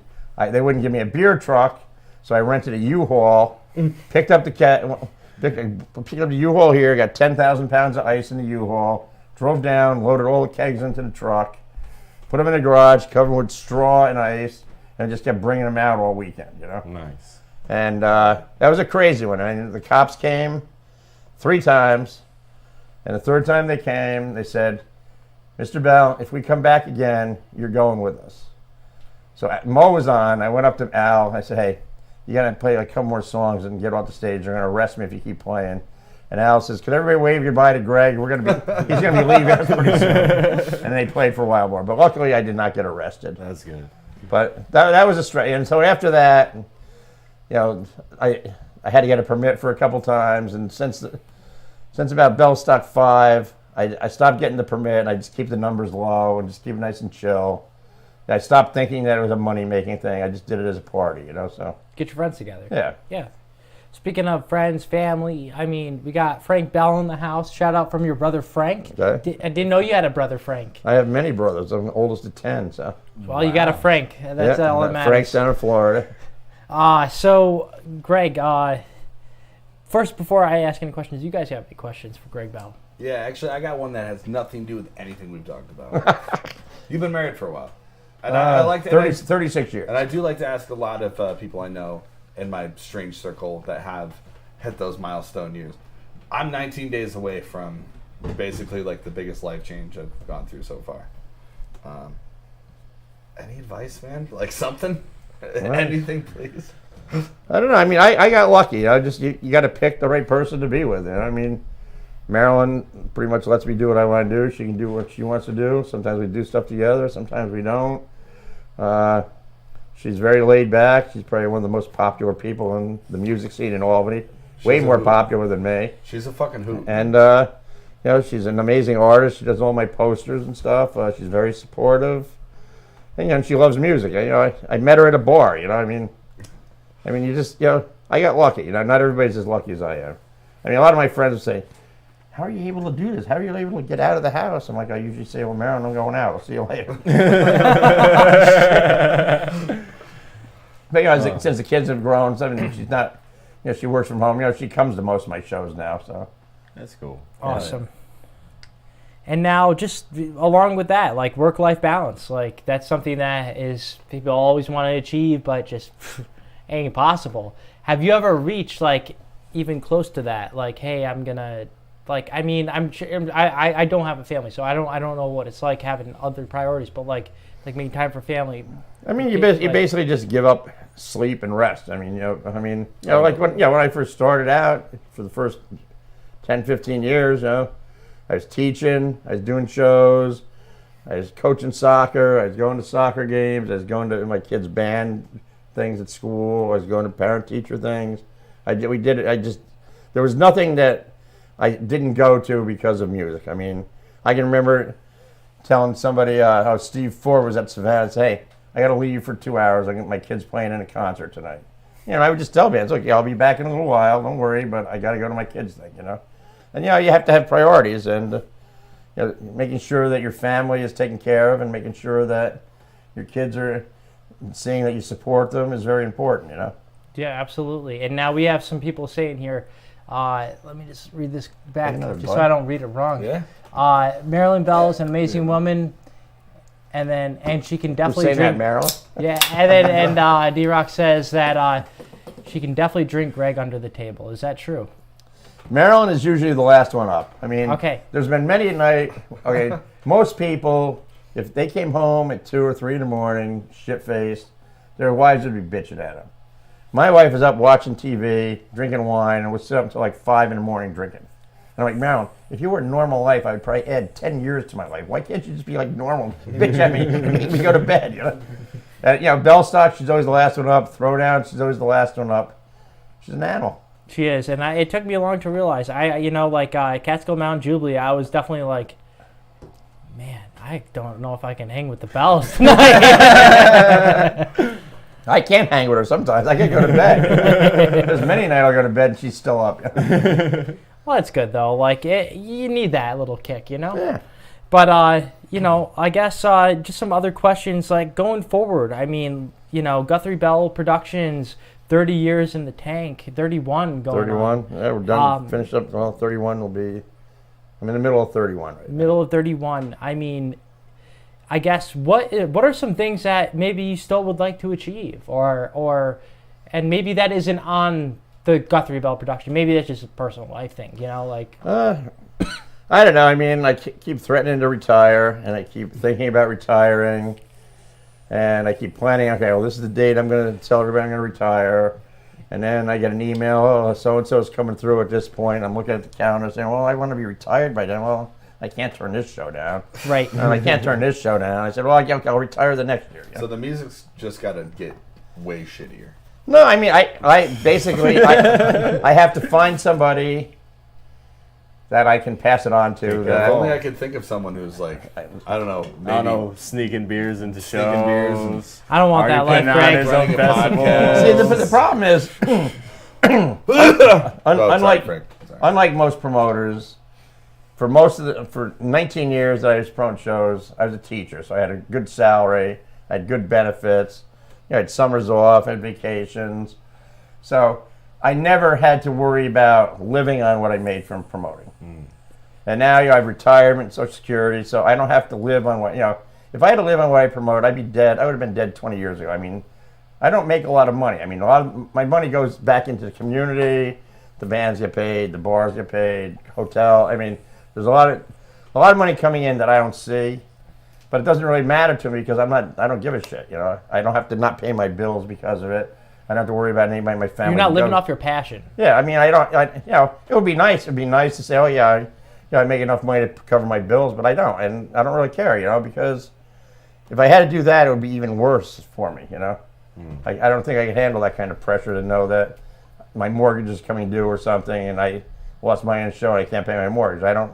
they wouldn't give me a beer truck, so I rented a U-Haul, picked up the picked up the U-Haul here, got 10,000 pounds of ice in the U-Haul, drove down, loaded all the kegs into the truck, put them in the garage, covered with straw and ice, and just kept bringing them out all weekend, you know? Nice. And that was a crazy one. I mean, the cops came 3 times, and the 3rd time they came, they said, Mr. Bell, if we come back again, you're going with us. So Mo was on. I went up to Al. I said, hey, you got to play like a couple more songs and get off the stage. They're going to arrest me if you keep playing. And Al says, could everybody wave goodbye to Greg? He's going to be leaving us pretty soon. And they played for a while more. But luckily, I did not get arrested. That's good. But that was a straight. And so after that, you know, I had to get a permit for a couple times. And since about Bellstock 5, I stopped getting the permit, and I just keep the numbers low and just keep it nice and chill. I stopped thinking that it was a money-making thing. I just did it as a party, you know, so. Get your friends together. Yeah. Yeah. Speaking of friends, family, I mean, we got Frank Bell in the house. Shout out from your brother, Frank. Okay. I didn't know you had a brother, Frank. I have many brothers. I'm the oldest of 10, so. Well, you got a Frank. That's all that matters. Frank's down in Florida. So, Greg, first, before I ask any questions, you guys have any questions for Greg Bell? Yeah, actually, I got one that has nothing to do with anything we've talked about. You've been married for a while. And I like to, 36 years. And I do like to ask a lot of people I know in my strange circle that have hit those milestone years. I'm 19 days away from basically like the biggest life change I've gone through so far. Any advice, man? Like something? Anything, please? I don't know. I mean, I got lucky. You got to pick the right person to be with. You know? I mean, Marilyn pretty much lets me do what I want to do. She can do what she wants to do. Sometimes we do stuff together. Sometimes we don't. She's very laid back. She's probably one of the most popular people in the music scene in Albany. Way more popular than me. She's a fucking hoot. And, you know, she's an amazing artist. She does all my posters and stuff. She's very supportive. And, you know, she loves music. You know, I met her at a bar, you know. I mean, you just, you know, I got lucky. You know, not everybody's as lucky as I am. I mean, a lot of my friends would say, how are you able to do this? How are you able to get out of the house? I'm like, I usually say, well, Marilyn, I'm going out. I'll see you later. But, you know, since the kids have grown, I mean, she's not, you know, she works from home. You know, she comes to most of my shows now, so. That's cool. Awesome. And now, just along with that, like work-life balance, like that's something that is people always want to achieve, but just ain't possible. have you ever reached like even close to that? Like, hey, I'm gonna like. I mean, I'm sure I don't have a family, so I don't know what it's like having other priorities. But like making time for family. I mean, you basically just give up sleep and rest. I mean, like when I first started out for the first 10, 15 years, I was teaching, I was doing shows, I was coaching soccer, I was going to soccer games, I was going to my kids' band things at school, I was going to parent-teacher things. We did it. There was nothing that I didn't go to because of music. I mean, I can remember telling somebody how Steve Ford was at Savannah and say, hey, I got to leave for 2 hours. I got my kids playing in a concert tonight. I would just tell bands, okay, I'll be back in a little while. Don't worry, but I got to go to my kids' thing, And, you have to have priorities and making sure that your family is taken care of and making sure that your kids are seeing that you support them is very important, Yeah, absolutely. And now we have some people saying here, let me just read this back just so I don't read it wrong. Yeah. Marilyn Bell is an amazing woman, and she can definitely saying drink. that, Marilyn? Yeah, and D-Rock says that she can definitely drink Greg under the table. Is that true? Marilyn is usually the last one up. I mean, okay. There's been many a night. Okay, most people, if they came home at 2 or 3 in the morning, shit-faced, their wives would be bitching at them. My wife is up watching TV, drinking wine, and would sit up until like 5 in the morning drinking. And I'm like, Marilyn, if you were a normal life, I would probably add 10 years to my life. Why can't you just be like normal? Bitch at me and make me go to bed, Bell stock, she's always the last one up. Throwdown, she's always the last one up. She's an animal. She is, and it took me long to realize. Catskill Mountain Jubilee, I was definitely like, man, I don't know if I can hang with the Bells tonight. I can't hang with her sometimes. I can't go to bed. There's many nights I'll go to bed and she's still up. Well, it's good, though. You need that little kick, Yeah. But, I guess just some other questions, going forward. I mean, Guthrie Bell Productions, 30 years in the tank, 31 going 31? on. Yeah, we're done. Finished up. Well, 31 will be... I'm in the middle of 31 right now. Middle of 31. I mean, I guess, what are some things that maybe you still would like to achieve? And maybe that isn't on the Guthrie Bell production. Maybe that's just a personal life thing, I don't know. I mean, I keep threatening to retire, and I keep thinking about retiring, and I keep planning, okay, well, this is the date I'm going to tell everybody I'm going to retire, and then I get an email, oh, so-and-so's coming through at this point. I'm looking at the calendar saying, well, I want to be retired by then. Well, I can't turn this show down. Right. And I can't turn this show down. I said, well, I'll retire the next year. So the music's just got to get way shittier. No, I mean, I basically, I have to find somebody that I can pass it on to. If only I could think of someone who's like, I don't know, maybe I don't know, sneaking beers into shows. Sneaking beers and- I don't want that life, Greg. His own Running a festival. podcast. See, the problem is, unlike most promoters, for 19 years that I was promoting shows, I was a teacher, so I had a good salary, I had good benefits, I had summers off, I had vacations, so I never had to worry about living on what I made from promoting. And now I have retirement, Social Security, so I don't have to live on what, if I had to live on what I promote, I'd be dead. I would have been dead 20 years ago. I mean, I don't make a lot of money. I mean, a lot of my money goes back into the community. The bands get paid, the bars get paid, hotel. I mean, there's a lot of money coming in that I don't see, but it doesn't really matter to me because I don't give a shit. I don't have to not pay my bills because of it. I don't have to worry about anybody in my family. You're not living off your passion. Yeah, I mean, it would be nice. It'd be nice to say, oh yeah, I make enough money to cover my bills, but I don't, and I don't really care, because if I had to do that, it would be even worse for me, I don't think I could handle that kind of pressure to know that my mortgage is coming due or something, and I lost money in a show and I can't pay my mortgage. I don't,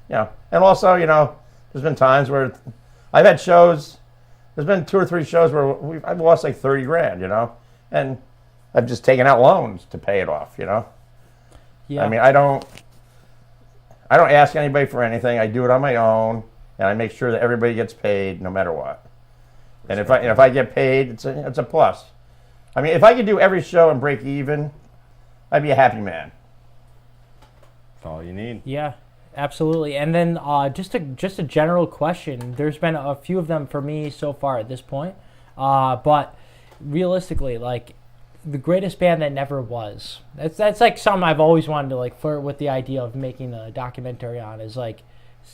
and also, there's been times where I've had shows. There's been 2 or 3 shows where I've lost like 30 grand, and I've just taken out loans to pay it off, Yeah. I mean, I don't ask anybody for anything. I do it on my own, and I make sure that everybody gets paid no matter what. And if I get paid, it's a plus. I mean, if I could do every show and break even, I'd be a happy man. That's all you need. Yeah, absolutely. And then just a general question. There's been a few of them for me so far at this point, but realistically, the greatest band that never was. That's like something I've always wanted to like flirt with the idea of making a documentary on. Is like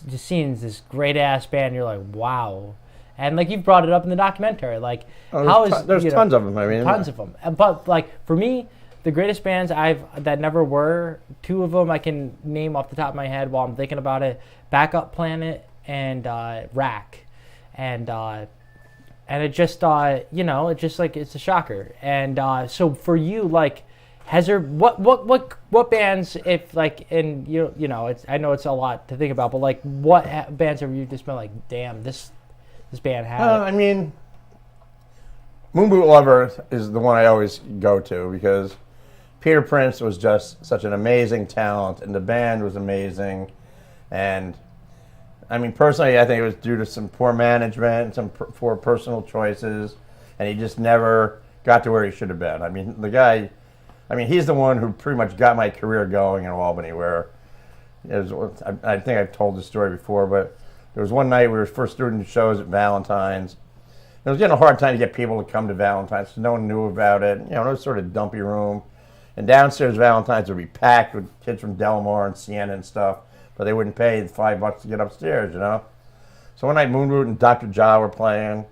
just seeing this great ass band. You're like, wow, and like you've brought it up in the documentary. Like there's tons of them. I mean, tons of them. But like for me, the greatest bands that never were, two of them I can name off the top of my head while I'm thinking about it: Backup Planet and Rack, and it just, it just like it's a shocker. And so for you, like, has there what bands, if like, and it's, I know it's a lot to think about, but like, what bands have you just been like, damn, this band had? I mean, Moon Boot Lover is the one I always go to because Peter Prince was just such an amazing talent, and the band was amazing, and. I mean, personally, I think it was due to some poor management, some poor personal choices, and he just never got to where he should have been. I mean, the guy, he's the one who pretty much got my career going in Albany, where I think I've told this story before, but there was one night we were first doing shows at Valentine's. It was getting a hard time to get people to come to Valentine's, so no one knew about it. It was sort of dumpy room. And downstairs Valentine's would be packed with kids from Delmar and Siena and stuff. But they wouldn't pay $5 to get upstairs, So one night Moon Boot and Dr. Ja were playing,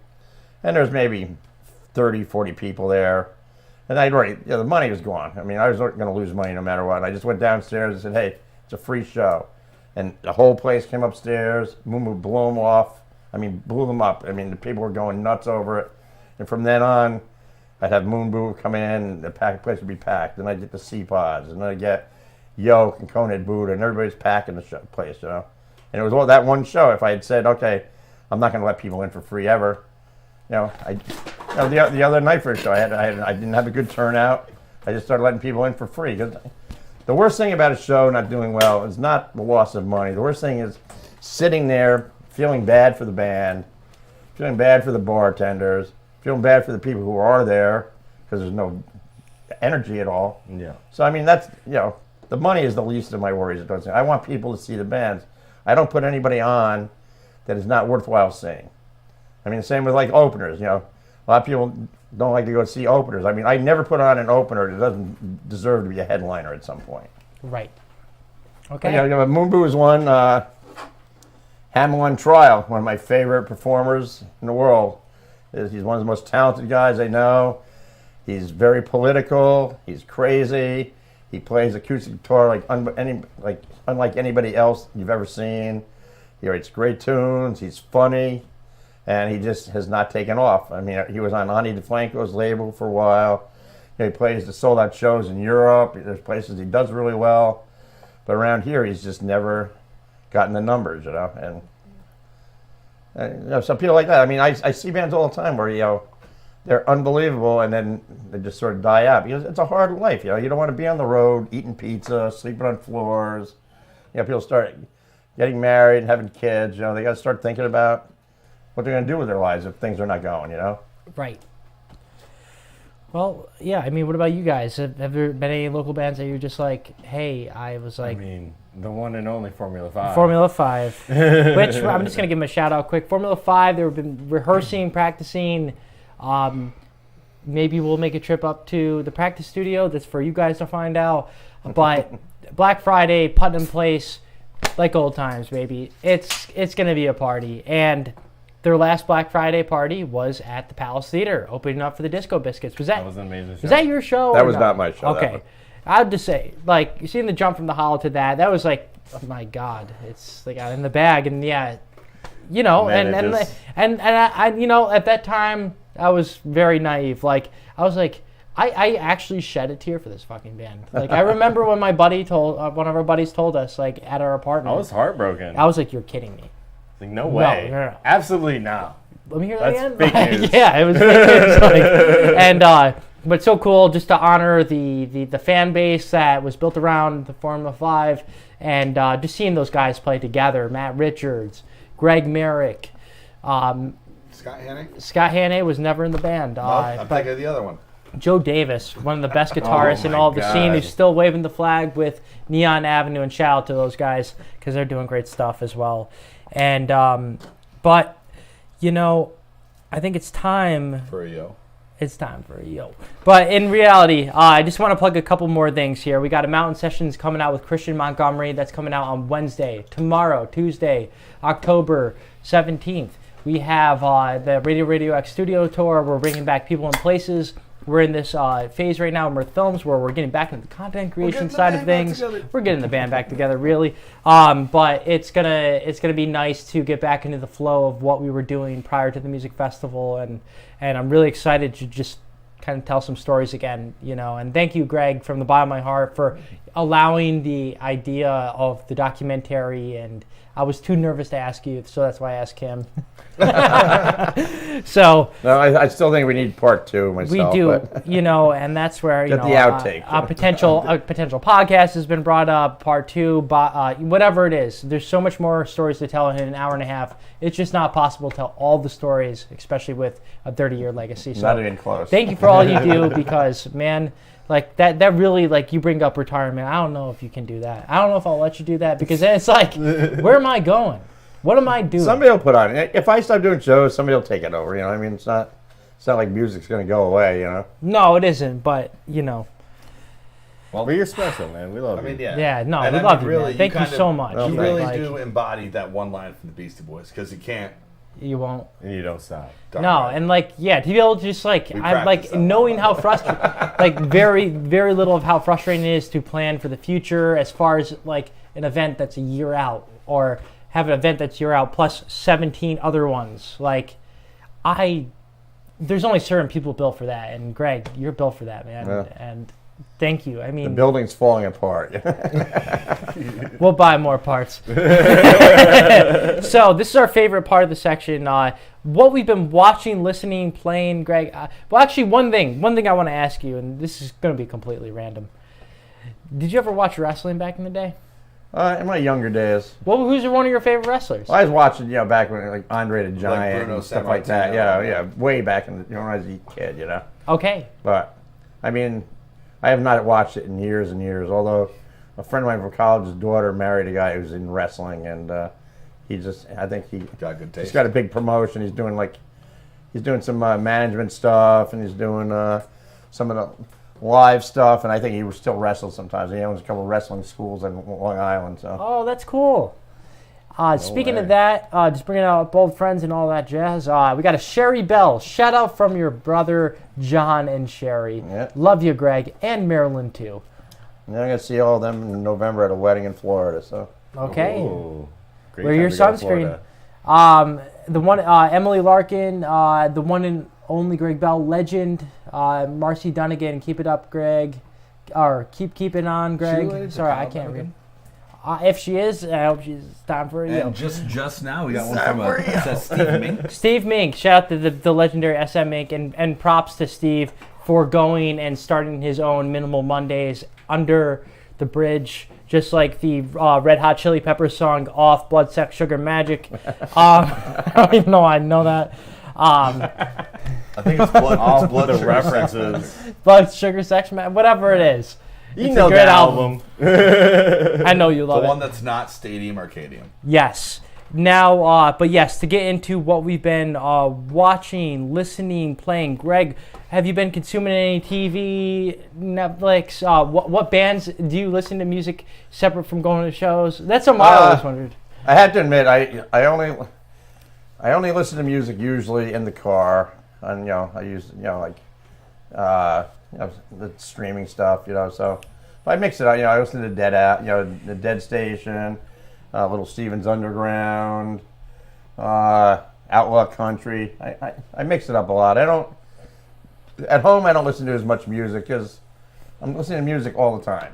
and there was maybe 30, 40 people there. And I'd already, the money was gone. I mean, I was going to lose money no matter what. I just went downstairs and said, hey, it's a free show. And the whole place came upstairs. Moon Boot blew them off. Blew them up. The people were going nuts over it. And from then on, I'd have Moon Boot come in, and the place would be packed. Then I'd get the C-Pods, and then I'd get Yoke and Conehead Buddha, and everybody's packing the place, And it was that one show. If I had said, okay, I'm not going to let people in for free ever, the other night for a show, I didn't have a good turnout. I just started letting people in for free. Because the worst thing about a show not doing well is not the loss of money. The worst thing is sitting there feeling bad for the band, feeling bad for the bartenders, feeling bad for the people who are there because there's no energy at all. Yeah. So that's the money is the least of my worries. I want people to see the bands. I don't put anybody on that is not worthwhile seeing. The same with like openers. A lot of people don't like to go see openers. I never put on an opener that doesn't deserve to be a headliner at some point. Right. Okay. Moon Boot is one. Hamill on Trial, one of my favorite performers in the world. He's one of the most talented guys I know. He's very political. He's crazy. He plays acoustic guitar unlike anybody else you've ever seen. He writes great tunes. He's funny, and he just has not taken off. He was on Ani DeFranco's label for a while. He plays the sold-out shows in Europe. There's places he does really well, but around here he's just never gotten the numbers, And some people like that. I see bands all the time where they're unbelievable, and then they just sort of die out because it's a hard life. You don't want to be on the road eating pizza, sleeping on floors. People start getting married and having kids. They got to start thinking about what they're going to do with their lives if things are not going. Right. Well, yeah. What about you guys? Have there been any local bands that you're just like, hey, I was like, the one and only Formula 5. Formula 5, which I'm just going to give them a shout out quick. Formula 5, they've been rehearsing, practicing. Maybe we'll make a trip up to the practice studio. That's for you guys to find out. But Black Friday, Putnam Place, like old times, baby. It's going to be a party. And their last Black Friday party was at the Palace Theater, opening up for the Disco Biscuits. That was an amazing show. Was that your show? That was not my show. Okay. I'd just say, like, you seeing the jump from the hollow to that was like, oh my God, it's like in the bag. And yeah, Man, and I at that time, I was very naive. Like, I was like, I actually shed a tear for this fucking band. Like, I remember when my buddy one of our buddies told us, like, at our apartment. I was heartbroken. I was like, you're kidding me. Like, no way. No. Absolutely not. Let me hear that again. Fake news. Yeah, it was fake news. But so cool just to honor the fan base that was built around the Formula 5, and just seeing those guys play together. Matt Richards, Greg Merrick, Scott Haney? Scott Haney was never in the band. I'm thinking of the other one. Joe Davis, one of the best guitarists in all of the scene, who's still waving the flag with Neon Avenue, and shout out to those guys because they're doing great stuff as well. And but I think it's time for a yo. It's time for a yo. But in reality, I just want to plug a couple more things here. We got a Mountain Sessions coming out with Christian Montgomery. That's coming out on Wednesday. Tomorrow, Tuesday, October 17th. We have the Radio X Studio Tour. We're bringing back people and places. We're in this phase right now in Mirth Films where we're getting back into the content creation side of things. We're getting the band back together, really. But it's gonna be nice to get back into the flow of what we were doing prior to the music festival, and I'm really excited to just kind of tell some stories again, And thank you, Greg, from the bottom of my heart for allowing the idea of the documentary. And I was too nervous to ask you, so that's why I asked him. So no, I still think we need part 2 myself. We do, but and that's where get the outtake. A potential podcast has been brought up, part 2, whatever it is. There's so much more stories to tell in an hour and a half. It's just not possible to tell all the stories, especially with a 30-year legacy. So not even close. Thank you for all you do, because man, like that really, like, you bring up retirement. I don't know if you can do that. I don't know if I'll let you do that, because then it's like, where am I going? What am I doing? Somebody will put on it. If I stop doing shows, somebody will take it over. I mean, it's not like music's going to go away. No, it isn't. But well, you're special, man. We love you. I mean, yeah. Yeah, no, And we I love mean, you, really, man. Thank you so much. You really do. do embody that one line from the Beastie Boys, because you can't. You won't. And you don't stop. No, and to be able to just I'm practice that. knowing how frustrating, very, very little of how frustrating it is to plan for the future as far as an event that's a year out, or have an event that's a year out plus 17 other ones. There's only certain people built for that, and Greg, you're built for that, man. Yeah. And thank you. I mean, The building's falling apart. we'll buy more parts. So this is our favorite part of the section. What we've been watching, listening, playing, Greg. Well, actually, one thing I want to ask you, and this is going to be completely random. Did you ever watch wrestling back in the day? In my younger days. Well, who's one of your favorite wrestlers? I was watching, back when Andre the Giant Bruno and stuff like that. Sammartino. Yeah, way back in when I was a kid, Okay. But I mean, I have not watched it in years and years. Although a friend of mine from college's daughter married a guy who's in wrestling, and I think he Got good taste. he's got a big promotion. He's doing some management stuff, and he's doing some of the live stuff, and I think he still wrestles sometimes. He owns a couple of wrestling schools in Long Island. So Oh, that's cool. Speaking way. of that, just bringing out old friends and all that jazz, we got a Sherry Bell. Shout out from your brother, John and Sherry. Yeah. Love you, Greg, and Marilyn, too. and I'm gonna see all of them in November at a wedding in Florida. So Okay. Ooh, great Where time your to go to sunscreen. Florida. The one, Emily Larkin, the one and only Greg Bell legend, Marcy Dunnigan. Keep it up, Greg. Or keep it on, Greg. Sorry, I can't read. If she is, I hope she's time for it. And just now, we got one from it says Steve Mink. Steve Mink. Shout out to the legendary SM Mink, and props to Steve for going and starting his own Minimal Mondays under the bridge, just like the Red Hot Chili Peppers song "Off Blood, Sex, Sugar, Magic." I don't even know I know that. I think it's blood The sugar references. Blood, Sugar, Sex, whatever it is. You It's know a great that album. I know you The love one it. that's not Stadium Arcadium. Yes. Now, but yes, to get into what we've been watching, listening, playing. Greg, have you been consuming any TV, Netflix? What bands do you listen to music separate from going to shows? That's something I always wondered. I have to admit, I only listen to music usually in the car, and I use the streaming stuff, so I mix it out. I listen to the Dead Station, Little Steven's Underground, Outlaw Country. I mix it up a lot. At home I don't listen to as much music because I'm listening to music all the time.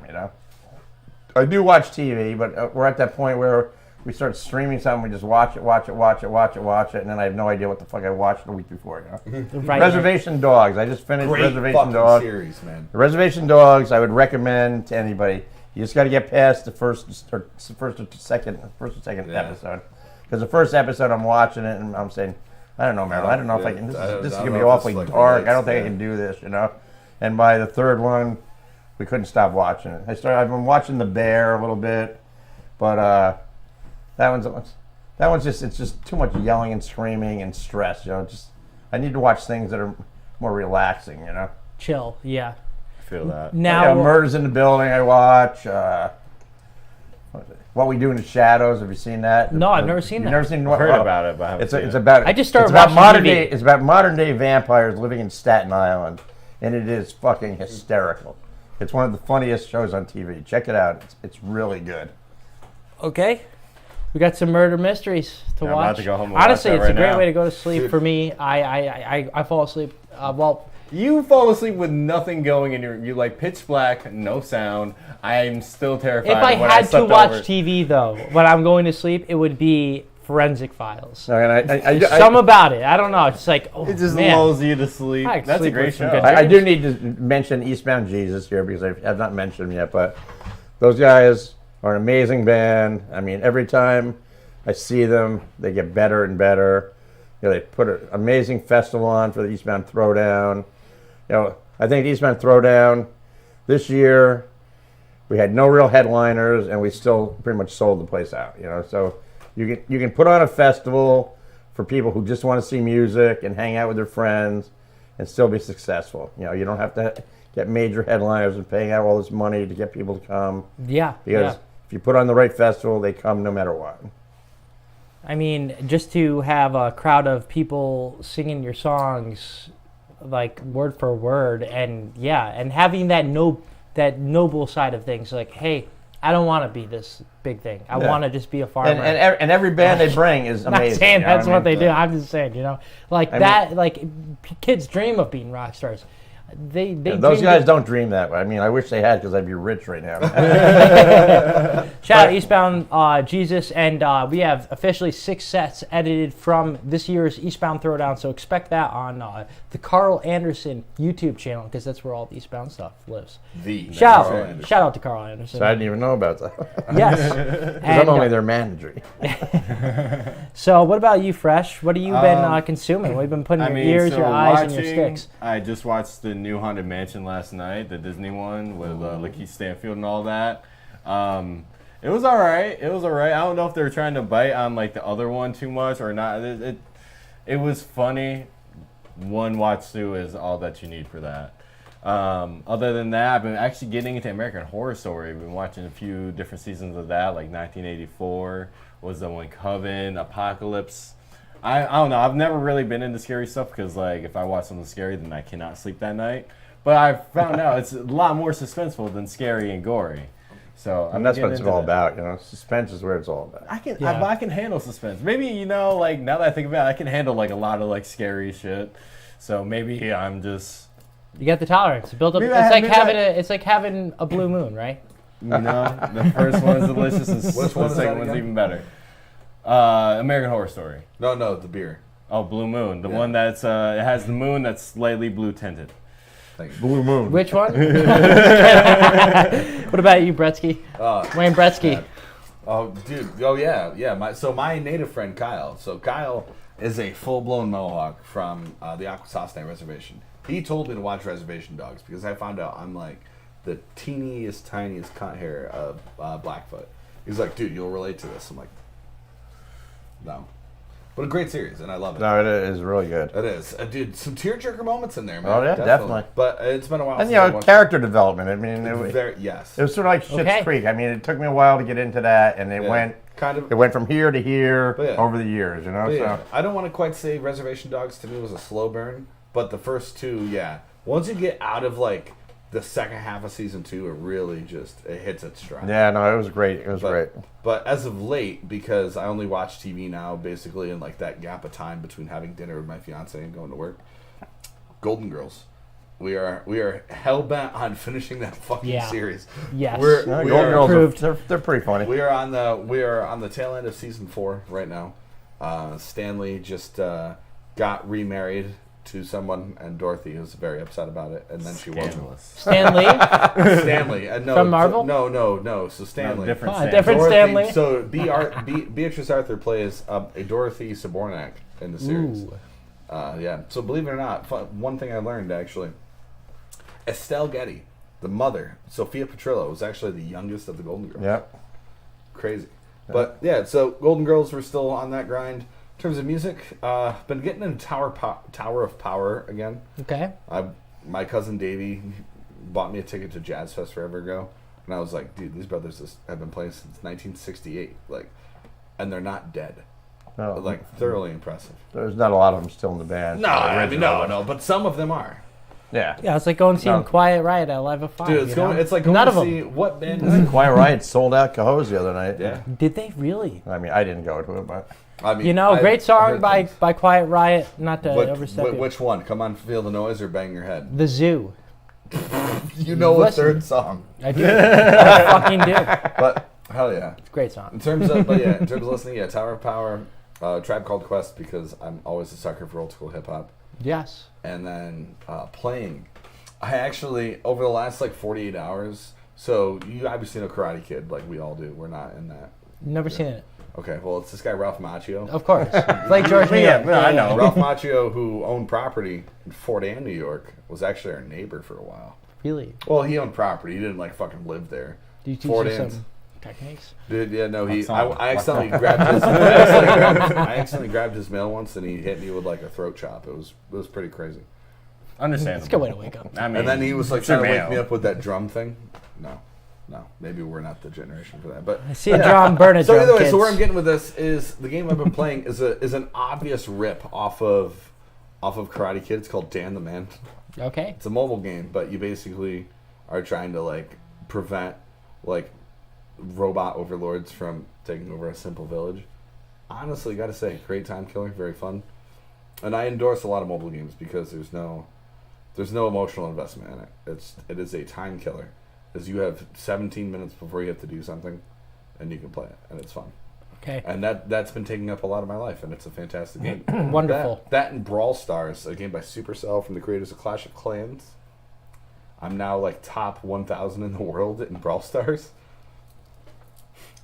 I do watch TV, but we're at that point where we start streaming something, we just watch it, and then I have no idea what the fuck I watched the week before. Right. Reservation Dogs. I just finished Great Reservation fucking Dogs. series, man. The Reservation Dogs, I would recommend to anybody. You just got to get past the first or second Yeah. episode, because the first episode I'm watching it and I'm saying, I don't know, man. I don't know if I can. This is I gonna don't be know if awfully this, like, dark. I don't relates, think I yeah. can do this, And by the third one, we couldn't stop watching it. I've been watching The Bear a little bit, but that one's just, it's just too much yelling and screaming and stress. I need to watch things that are more relaxing, you know. Chill. Yeah. I feel that. Now, Murders in the Building. I watch. What We Do in the Shadows. Have you seen that? No, I've never seen that. You've never seen? I've heard about it, but I haven't seen It's it. about. I just started it's about watching modern TV. day. It's about modern day vampires living in Staten Island, and it is fucking hysterical. It's one of the funniest shows on TV. Check it out. It's really good. okay. We got some murder mysteries to Yeah, watch. I'm about to go home and watch Honestly, that it's a right great now. way to go to sleep Dude. for me. I fall asleep. Well, You fall asleep with nothing going in you like pitch black, no sound. I'm still terrified. if I when had to slept watch over. TV though, when I'm going to sleep, it would be Forensic Files. And Some about it. I don't know. It's like, oh It just man. lulls you to sleep. I could That's a sleep great with some show. good I do need to mention Eastbound Jesus here because I have not mentioned them yet, but those guys are an amazing band. I mean, every time I see them, they get better and better. You know, they put an amazing festival on for the Eastbound Throwdown. You know, I think the Eastbound Throwdown this year, we had no real headliners, and we still pretty much sold the place out. You know, so you can put on a festival for people who just want to see music and hang out with their friends and still be successful. You know, you don't have to get major headliners and paying out all this money to get people to come. Yeah. Because if you put on the right festival, they come no matter what. I mean, just to have a crowd of people singing your songs, like word for word, and having that noble side of things, like, hey, I don't want to be this big thing. I want to just be a farmer. And every band they bring is I'm amazing. not saying you know that's I what mean? they do. I'm just saying, like kids dream of being rock stars. They Those dream guys to- don't dream that way. I mean, I wish they had because I'd be rich right now. Shout out Eastbound Jesus, and we have officially 6 sets edited from this year's Eastbound Throwdown, so expect that on the Carl Anderson YouTube channel, because that's where all the Eastbound stuff lives. Shout out to Carl Anderson. So I didn't even know about that. Yes. Because And, I'm only their manager. so what about you, Fresh? What have you been consuming? What have you been putting in your ears, your eyes, and your sticks? I just watched the new Haunted Mansion last night, the Disney one with Lakeith Stanfield and all that. It was all right. I don't know if they were trying to bite on like the other one too much or not. It was funny. One watch through is all that you need for that. Other than that, I've been actually getting into American Horror Story. I've been watching a few different seasons of that, like 1984 was the one, Coven, Apocalypse. I don't know. I've never really been into scary stuff because, like, if I watch something scary, then I cannot sleep that night. But I found out it's a lot more suspenseful than scary and gory. So And that's what it's all about, you know. Suspense is where it's all about. I can handle suspense. Maybe, like, now that I think about it, I can handle, like, a lot of, like, scary shit. So maybe I'm just... You got the tolerance built up. Maybe It's like having a blue moon, right? The first one is delicious, and Which one the is second that one's again? even better. American Horror Story. No, the beer. Oh, Blue Moon. The Yeah. one that's, it has the moon that's slightly blue tinted. Thank you. Blue Moon. Which one? What about you, Bretsky? Wayne Bretsky. Oh, dude. Oh, yeah. My native friend Kyle. So Kyle is a full-blown Mohawk from the Akwesasne Reservation. He told me to watch Reservation Dogs because I found out I'm like the teeniest, tiniest cunt hair of Blackfoot. He's like, dude, you'll relate to this. I'm like, no. But a great series, and I love it. No, it is really good. It is. Dude, some tearjerker moments in there, man. Oh, yeah, definitely. But it's been a while And, since I you know, watched character development. I mean, yes. it was sort of like Schitt's Okay. Creek. I mean, it took me a while to get into that, and it went from here to here But yeah. over the years, you know? But So yeah, I don't want to quite say Reservation Dogs to me was a slow burn, but the first two, yeah. Once you get out of like the second half of season 2, it really just it hits its stride. yeah, no, it was great. It was great. But as of late, because I only watch TV now, basically in like that gap of time between having dinner with my fiance and going to work, Golden Girls. We are hell bent on finishing that fucking series. Yes. Golden Girls, they're pretty funny. We are on the tail end of season 4 right now. Stanley just got remarried to someone, and Dorothy was very upset about it, and then she wasn't. Stanley. Stanley, no, From Marvel? No. So Stanley, different different Dorothy, Stanley. So Beatrice Arthur plays a Dorothy Sabornak in the series. Ooh. Yeah. So believe it or not, one thing I learned actually, Estelle Getty, the mother, Sophia Petrillo, was actually the youngest of the Golden Girls. Yep. Crazy. But yeah, so Golden Girls were still on that grind. terms of music, been getting into Tower of Power again. Okay. My cousin Davey bought me a ticket to Jazz Fest forever ago, and I was like, dude, these brothers have been playing since 1968, like, and they're not dead. No. Like, thoroughly impressive. There's not a lot of them still in the band. No, I mean, no, but some of them are. Yeah. Yeah, it's like going to see Quiet Riot at Live at 5. Dude, it's like going None to of them. see what band is. Quiet Riot sold out Cahoes the other night. Yeah. Did they really? I mean, I didn't go to it, but I mean, You know, great I've song heard by things. Quiet Riot. Not to overstep it. Which one? Come on, Feel the Noise or Bang Your Head? The Zoo. You know a Listen. third song. I do. I fucking do. But, hell yeah. It's a great song. In terms of listening, yeah, Tower of Power, Tribe Called Quest, because I'm always a sucker for old school hip hop. Yes. And then playing. I actually, over the last like 48 hours, so you obviously know Karate Kid, like we all do. We're not in that. Never seen it. Okay, well, it's this guy, Ralph Macchio. Of course. Like George New York. I know. Ralph Macchio, who owned property in Fort Anne, New York, was actually our neighbor for a while. Really? Well, he owned property. He didn't like fucking live there. Do you teach Fort you Anne's. some techniques? Dude, yeah, no, What song? I accidentally What grabbed his. I accidentally grabbed his mail once, and he hit me with like a throat chop. It was pretty crazy. Understandable. It's a good way to wake up. I mean, And then he was like it's your trying to wake mail. me up with that drum thing. No, maybe we're not the generation for that. But I see a drum, burn a so drum, either way, kids. so where I'm getting with this is the game I've been playing is an obvious rip off of Karate Kid. It's called Dan the Man. Okay. It's a mobile game, but you basically are trying to like prevent like robot overlords from taking over a simple village. Honestly, gotta say, great time killer, very fun. And I endorse a lot of mobile games because there's no emotional investment in it. It is a time killer, because you have 17 minutes before you have to do something, and you can play it, and it's fun. Okay. And that's been taking up a lot of my life, and it's a fantastic game. Wonderful. That and Brawl Stars, a game by Supercell from the creators of Clash of Clans. I'm now like top 1,000 in the world in Brawl Stars.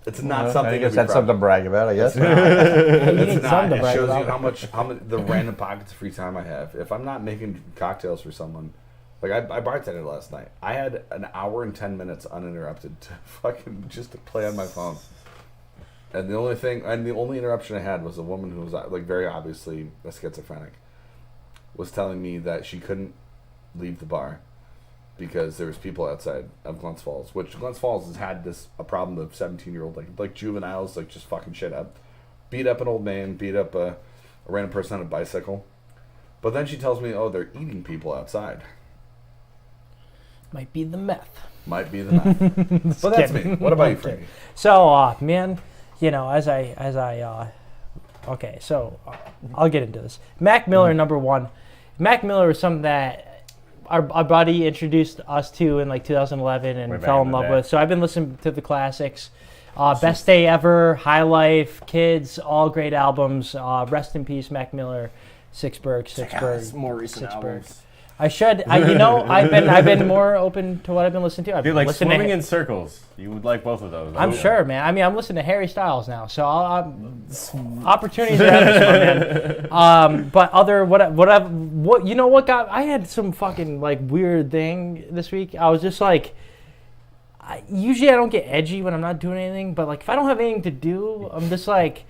It's not something. I guess to be that's proud something to of. brag about, I guess. You It's need not. something to It brag shows you about. how much the random pockets of free time I have. If I'm not making cocktails for someone, like I bartended last night. I had an hour and 10 minutes uninterrupted to fucking just to play on my phone. And the only interruption I had was a woman who was like very obviously a schizophrenic, was telling me that she couldn't leave the bar because there was people outside of Glens Falls, which Glens Falls has had a problem of 17-year-old like juveniles like just fucking shit up, beat up an old man, beat up a random person on a bicycle. But then she tells me, oh, they're eating people outside. Might be the meth. Might be the meth. But that's me. What about you, Frankie? So, man, you know, okay, so I'll get into this. Mac Miller, number one. Mac Miller was something that our buddy introduced us to in like 2011 and Way back fell in in the love day. with. So I've been listening to the classics. Best Day Ever, High Life, Kids, all great albums. Rest in peace, Mac Miller. Sixburg. More recent Sixburg. albums. I should. I've been more open to what I've been listening to. I've Dude, been like listening to Swimming in Circles. You would like both of those. I'm sure, man. I mean, I'm listening to Harry Styles now, so opportunities are endless, my man. But what you know what got? I had some fucking like weird thing this week. I was just like, usually I don't get edgy when I'm not doing anything, but like if I don't have anything to do, I'm just like,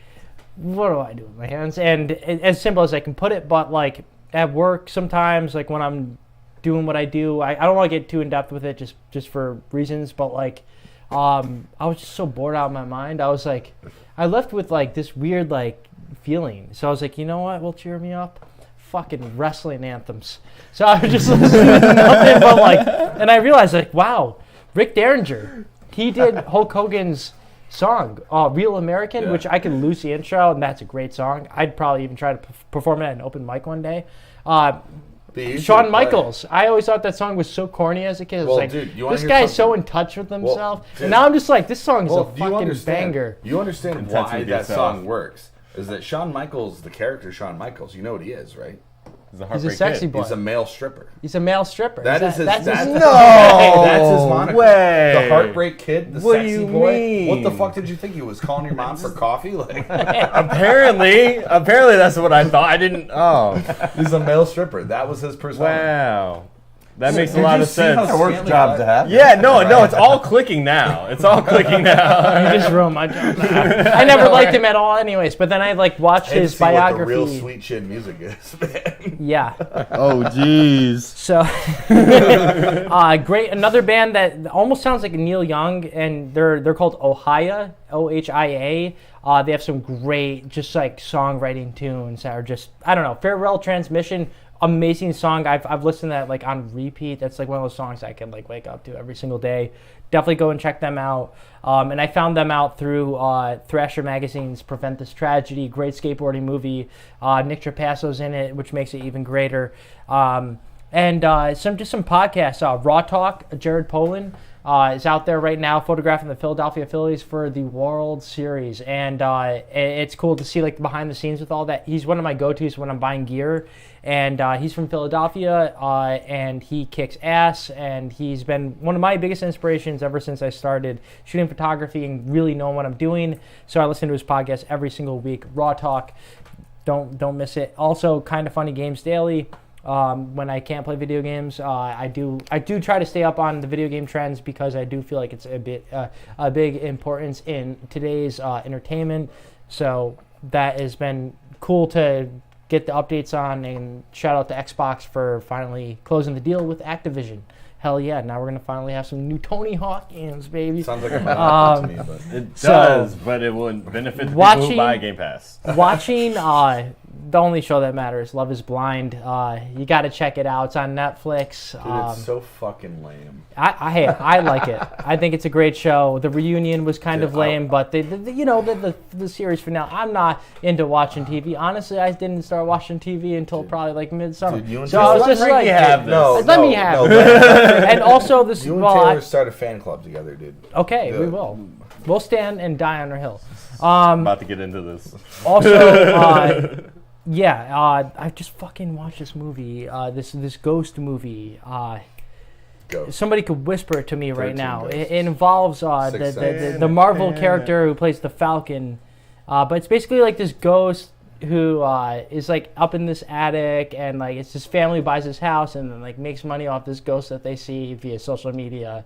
what do I do with my hands? And as simple as I can put it, but like at work sometimes, like when I'm doing what I do, I don't want to get too in depth with it just for reasons, but like I was just so bored out of my mind. I was like, I left with like this weird like feeling. So I was like, you know what will cheer me up? Fucking wrestling anthems. So I was just listening to nothing but like, and I realized like, wow, Rick Derringer, he did Hulk Hogan's song, Real American, Yeah. which I could lose the intro, and that's a great song. I'd probably even try to perform it at an open mic one day. Shawn Michaels. I always thought that song was so corny as a kid. I was Well, like, dude, you wanna this hear guy's so something? in touch with himself. dude. And now I'm just like, this song is Well, a do you fucking understand? banger. You understand Intense why with that yourself. song works? Is that Shawn Michaels, the character Shawn Michaels? You know what he is, right? He's a, He's a heartbreak sexy kid. boy. He's a male stripper. He's a male stripper. That's his No moniker. way. The heartbreak kid, the What do sexy you boy. mean? What the fuck did you think he was calling your mom for coffee? Like, Apparently that's what I thought. I didn't. Oh, he's a male stripper. That was his persona. wow. That makes a lot of sense. It's a work job to have. Yeah, no, it's all clicking now. It's all clicking now. You just ruined my job. I never liked him at all, anyways. But then I like watched his See biography. what the real sweet shit music is, man. Yeah. Oh, jeez. So, great. Another band that almost sounds like Neil Young, and they're called Ohia, OHIA. They have some great, just like songwriting tunes that are just, I don't know. Farewell Transmission, amazing song. I've listened to that like on repeat. That's like one of those songs I can like wake up to every single day. Definitely go and check them out. And I found them out through Thrasher Magazine's Prevent This Tragedy, great skateboarding movie. Nick Trapasso's in it, which makes it even greater. And some podcasts. Raw Talk, Jared Polin is out there right now photographing the Philadelphia Phillies for the World Series. And it's cool to see like behind the scenes with all that. He's one of my go-tos when I'm buying gear. And he's from Philadelphia, and he kicks ass, and he's been one of my biggest inspirations ever since I started shooting photography and really knowing what I'm doing. So I listen to his podcast every single week. Raw Talk, don't miss it. Also, Kind of Funny Games Daily. When I can't play video games, I do try to stay up on the video game trends because I do feel like it's a big importance in today's entertainment. So that has been cool to get the updates on, and shout out to Xbox for finally closing the deal with Activision. Hell yeah, now we're going to finally have some new Tony Hawk games, baby. Sounds like a fun to me, but It does, but it wouldn't benefit the people who buy Game Pass. Watching the only show that matters, Love is Blind. You got to check it out. It's on Netflix. dude, it's so fucking lame. I like it. I think it's a great show. The reunion was kind of lame, but the series finale. I'm not into watching TV. Honestly, I didn't start watching TV until probably like midsummer. Dude, you and so I was Taylor- just let like, Ricky have this. No, let me have it. but And also this. you and well, Taylor start a fan club together, dude. okay, we Good. will. We'll stand and die on our hill. I'm about to get into this. Also, I just fucking watched this movie. This ghost movie. Go. Somebody could whisper it to me right 13 now. ghosts. It involves Sixth Sense. the Marvel character who plays the Falcon, but it's basically like this ghost who is like up in this attic, and like it's his family buys his house and then like makes money off this ghost that they see via social media,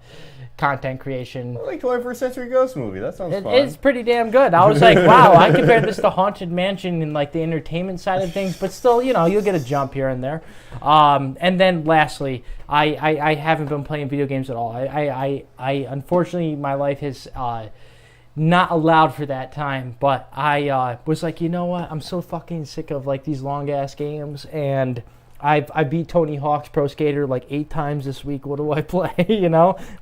content creation. Like 21st Century Ghost movie. That sounds fun. It's pretty damn good. I was like, wow, I compared this to Haunted Mansion and like the entertainment side of things, but still, you'll get a jump here and there. And then lastly, I haven't been playing video games at all. I unfortunately, my life has not allowed for that time, but I was like, you know what? I'm so fucking sick of like these long ass games, and I beat Tony Hawk's Pro Skater like 8 times this week. What do I play?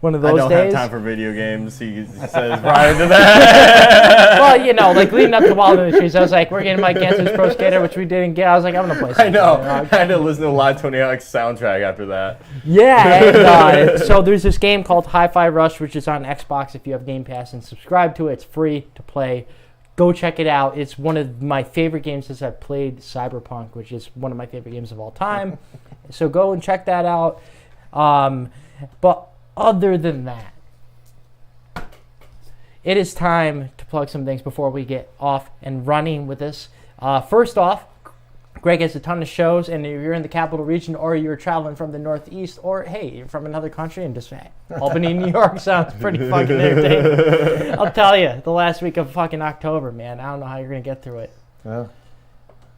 One of those I don't days. have time for video games. He says prior to that. Well, like leading up to Wild in the Trees, I was like, we're getting Mike Ganson's Pro Skater, which we didn't get. I was like, I'm gonna play something. I know. I had to listen to a live Tony Hawk's soundtrack after that. Yeah, and so there's this game called Hi-Fi Rush, which is on Xbox if you have Game Pass and subscribe to it. It's free to play. Go check it out. It's one of my favorite games since I've played Cyberpunk, which is one of my favorite games of all time. So go and check that out. But other than that, it is time to plug some things before we get off and running with this. First off, Greg has a ton of shows, and if you're in the capital region or you're traveling from the Northeast, or hey, you're from another country and just Albany, New York sounds pretty fucking entertaining. I'll tell you, the last week of fucking October, man, I don't know how you're going to get through it.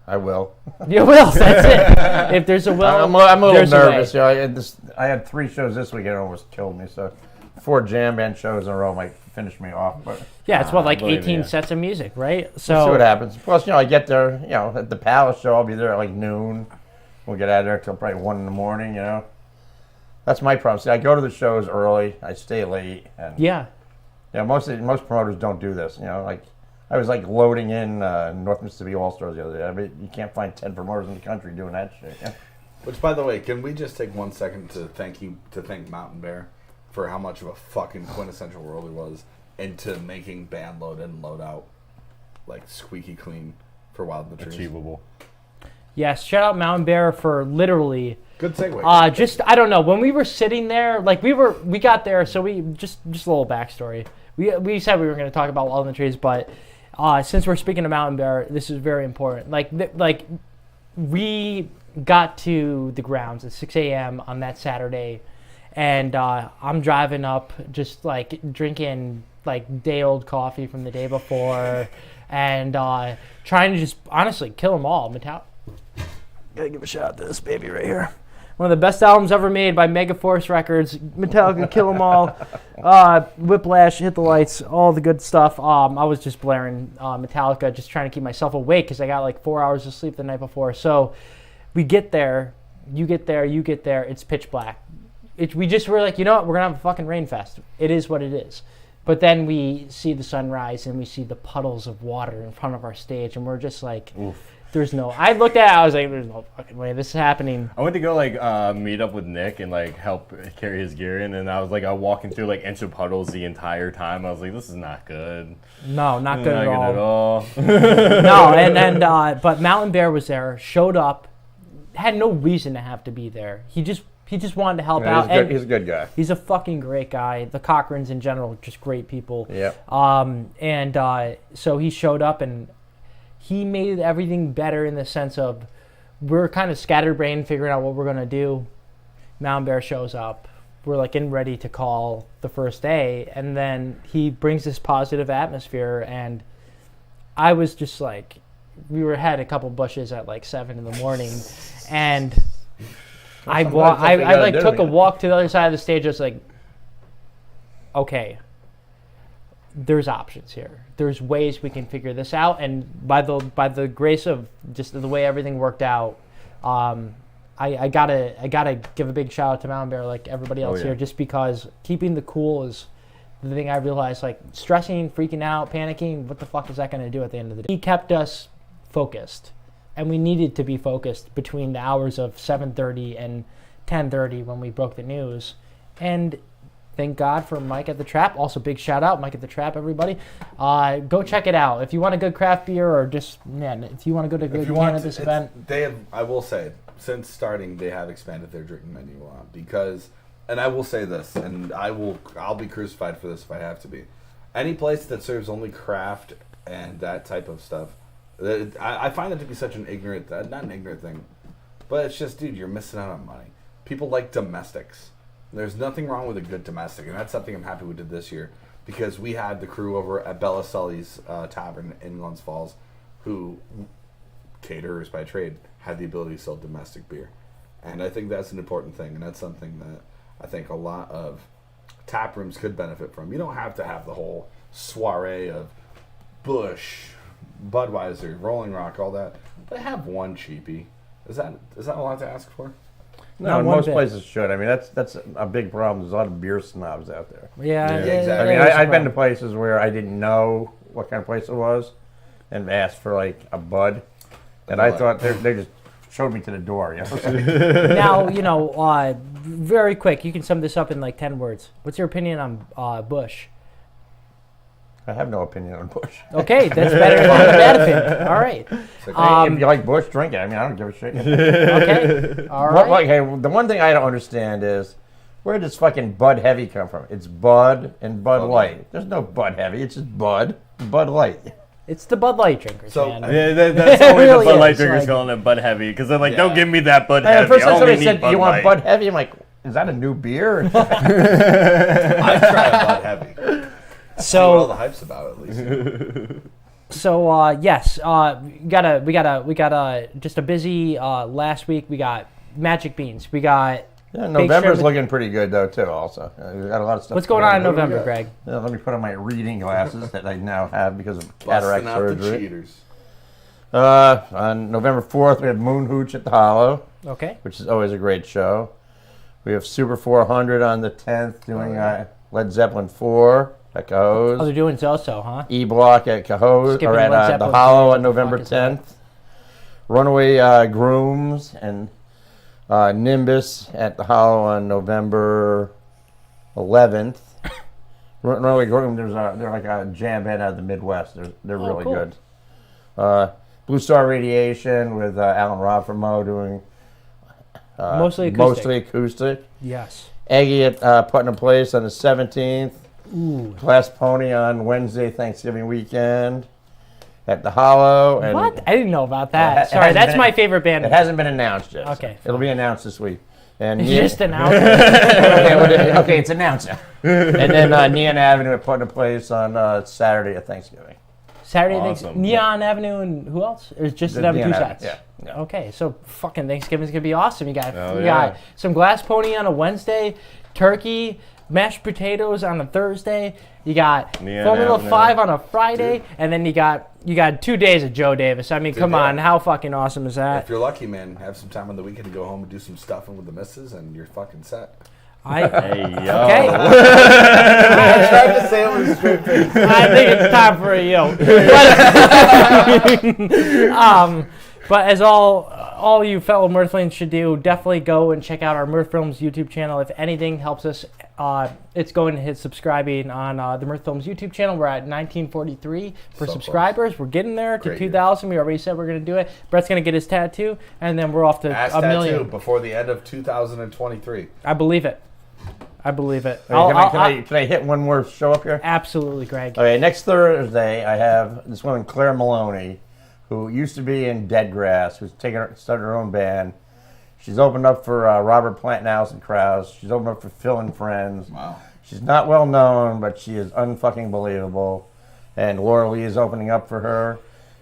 I will. You will, that's it. If there's a will, I'm a little there's nervous. a way. I had 3 shows this week, and it almost killed me. So 4 jam band shows in a row might finish me off. But Yeah, it's what, like believe 18 you. sets of music, right? see what happens. Plus, I get there, at the Palace show, I'll be there at like noon. We'll get out of there till probably 1 in the morning, That's my problem. See, I go to the shows early, I stay late. And, Yeah. most promoters don't do this, like I was like loading in North Mississippi All-Stars the other day. I mean, you can't find 10 promoters in the country doing that shit. Yeah. Which, by the way, can we just take 1 second to thank Mountain Bear for how much of a fucking quintessential role he was into making band load in and load out like squeaky clean for Wild in the Trees. Achievable. Yes, shout out Mountain Bear for literally Good segue. just I don't know, when we were sitting there, like we got there, so we just a little backstory. We said we were going to talk about Wild in the Trees, but since we're speaking of Mountain Bear, this is very important. We got to the grounds at 6 a.m. on that Saturday, and I'm driving up, just like drinking like day-old coffee from the day before, and trying to just honestly kill them all. Gotta give a shout out to this baby right here. One of the best albums ever made by Megaforce Records. Metallica, Kill 'Em All, Whiplash, Hit the Lights, all the good stuff. I was just blaring Metallica, just trying to keep myself awake because I got like 4 hours of sleep the night before. So we get there, you get there, it's pitch black. We just were like, you know what, we're going to have a fucking rain fest. It is what it is. But then we see the sunrise and we see the puddles of water in front of our stage, and we're just like... Oof. I looked at it, I was like, there's no fucking way this is happening. I went to go like meet up with Nick and like help carry his gear in, and I was like walking through like inch of puddles the entire time. I was like, this is not good. No, not good at all. No, but Mountain Bear was there, showed up, had no reason to have to be there. He just wanted to help out. He's a good guy. He's a fucking great guy. The Cochrans in general, just great people. Yeah. So he showed up and he made everything better in the sense of we're kind of scatterbrained figuring out what we're going to do. Mountain Bear shows up. We're like getting ready to call the first day. And then he brings this positive atmosphere. And I was just like, had a couple bushes at like 7 in the morning. And I took a walk to the other side of the stage. I was like, okay, there's options here. There's ways we can figure this out, and by the grace of just the way everything worked out, I gotta give a big shout out to Mountain Bear, like everybody else here, just because keeping the cool is the thing I realized. Like stressing, freaking out, panicking, what the fuck is that going to do at the end of the day? He kept us focused, and we needed to be focused between the hours of 7:30 and 10:30 when we broke the news, and. Thank God for Mike at the Trap. Also, big shout out, Mike at the Trap, everybody. Go check it out. If you want a good craft beer or just, if you want to go to a good cannabis event. They have, I will say, since starting, they have expanded their drinking menu a lot because, and I will say this, and I'll be crucified for this if I have to be. Any place that serves only craft and that type of stuff, I find it to be such an ignorant, not an ignorant thing, but it's just, dude, you're missing out on money. People like domestics. There's nothing wrong with a good domestic, and that's something I'm happy we did this year because we had the crew over at Bella Sully's Tavern in Glens Falls who, caterers by trade, had the ability to sell domestic beer. And I think that's an important thing, and that's something that I think a lot of tap rooms could benefit from. You don't have to have the whole soiree of Busch, Budweiser, Rolling Rock, all that, but have one cheapie. Is that a lot to ask for? No, most places should. I mean, that's a big problem. There's a lot of beer snobs out there. Yeah, exactly. I mean, I've been to places where I didn't know what kind of place it was and asked for, like, a Bud. And I thought they just showed me to the door. You know? Now, very quick, you can sum this up in, like, 10 words. What's your opinion on Busch? I have no opinion on Busch. Okay, that's better than a bad opinion. All right. If you like Busch, drink it. I mean, I don't give a shit. Okay. All right. The one thing I don't understand is where does fucking Bud Heavy come from? It's Bud and Bud Light. There's no Bud Heavy. It's just Bud Light. It's the Bud Light drinkers, man. Yeah, that's only really the Bud Light drinkers calling it Bud Heavy because they're like, don't give me that Bud Heavy. First time somebody said, Bud you want Light. Bud Heavy? I'm like, is that a new beer? I tried Bud Heavy. So all the hype's about at least. So yes, we got just a busy last week. We got Magic Beans. We got November's looking pretty good though too. Also, we got a lot of stuff. What's going on in November, Greg? Let me put on my reading glasses that I now have because of cataract surgery. The cheaters. On November 4th, we have Moon Hooch at the Hollow. Okay. Which is always a great show. We have Super 400 on the 10th doing Led Zeppelin 4. At Cahoes. Oh, they're doing so, huh? E-Block at Cahoes, or at the Hollow on November 10th. Runaway Grooms and Nimbus at the Hollow on November 11th. Runaway Grooms, they're like a jam band out of the Midwest. They're really cool. good. Blue Star Radiation with Alan Roffermo doing mostly acoustic. Yes. Eggy at Putnam Place on the 17th. Ooh. Glass Pony on Wednesday, Thanksgiving weekend. at the Hollow. And What? I didn't know about that. It Sorry, hasn't that's been- my favorite band. It hasn't been announced yet. Okay. So it'll be announced this week. And You just announced it. okay, it's announced. And then Neon Avenue at Putnam Place on Saturday at Thanksgiving. Saturday, Awesome. Neon Avenue, and who else? Or just The them two Neon Avenue, sets? yeah. Okay, so fucking Thanksgiving's gonna be awesome. You got Oh, you yeah. got some glass pony on a Wednesday, turkey, mashed potatoes on a Thursday. You got Neon Formula Avenue. 5 on a Friday, and then you got 2 days of Joe Davis. I mean, come on, how fucking awesome is that? If you're lucky, man, have some time on the weekend to go home and do some stuffing with the missus, and you're fucking set. I Hey, yo. okay. I tried to say it with a straight face. I think it's time for a yo. But as all you fellow Mirthlings should do, definitely go and check out our Mirth Films YouTube channel. If anything helps us, it's going to hit subscribing on the Mirth Films YouTube channel. We're at 1943 for So subscribers. We're getting there to Great year. 2,000. We already said we're going to do it. Brett's going to get his tattoo, and then we're off to Ass a tattoo million. before the end of 2023. I believe it. I believe it. Can I hit one more show up here? Absolutely, Greg. Okay, next Thursday I have this woman, Claire Maloney, who used to be in Dead Grass, who's started her own band. She's opened up for Robert Plant House and Krause. She's opened up for Phil and Friends. Wow. She's not well known, but she is unfucking believable. And Laura Lee is opening up for her.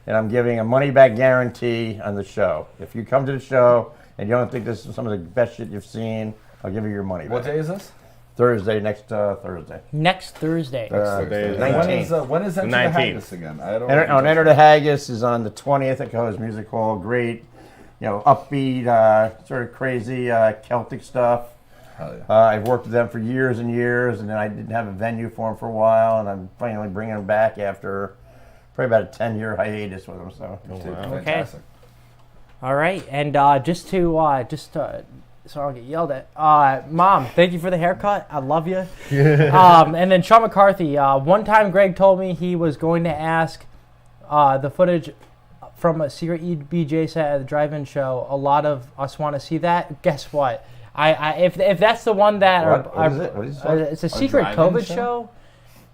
And I'm giving a money-back guarantee on the show. If you come to the show and you don't think this is some of the best shit you've seen, I'll give you your money back. What day is this? Thursday, next Thursday. Next Thursday. Thursday. 19th. When is Enter the 19th. Haggis again? I don't Enter the Haggis is on the 20th at Co's Music Hall. Great, upbeat, sort of crazy Celtic stuff. Hell yeah. I've worked with them for years and years, and then I didn't have a venue for them for a while, and I'm finally bringing them back after probably about a 10-year hiatus with them. So Dude, Okay. fantastic. All right, and so I'll get yelled at. Mom, thank you for the haircut. I love you. And then Sean McCarthy. One time, Greg told me he was going to ask the footage from a secret EBJ set at the drive-in show. A lot of us want to see that. Guess what? If that's the one that What is it? What is it? it's a secret drive-in COVID show? show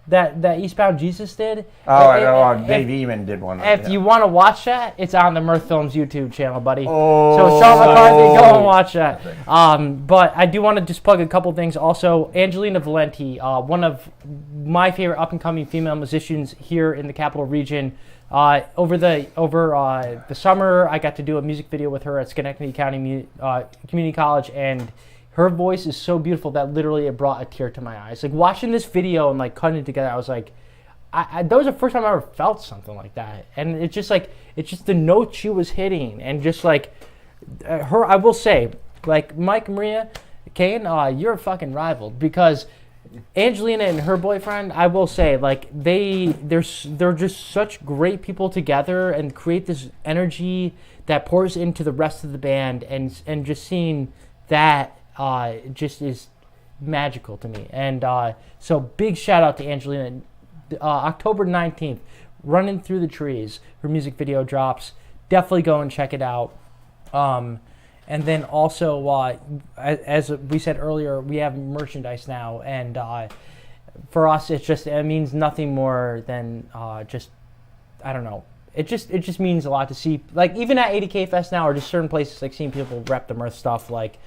that Eastbound Jesus did. Oh, I If- know. if- Dave Eamon did one. If you want to watch that, it's on the Mirth Films YouTube channel, buddy. Oh. So Sean McCarthy, go and watch that. But I do want to just plug a couple things. Also, Angelina Valenti, one of my favorite up-and-coming female musicians here in the Capital Region. Over the summer, I got to do a music video with her at Schenectady County Community College, and her voice is so beautiful that literally it brought a tear to my eyes. Like watching this video and like cutting it together, I was like, that was the first time I ever felt something like that. And it's just the notes she was hitting, and just like her. I will say, like Mike and Maria Kane, you're a fucking rival, because Angelina and her boyfriend, I will say, like they're just such great people together and create this energy that pours into the rest of the band, and just seeing that just is magical to me. And so big shout out to Angelina. October 19th, Running Through the Trees, her music video drops. Definitely go and check it out. And then also, as we said earlier, we have merchandise now, and for us, it means nothing more than just, I don't know. It just means a lot to see, like even at 80K Fest now, or just certain places, like seeing people rep the Mirth stuff, like.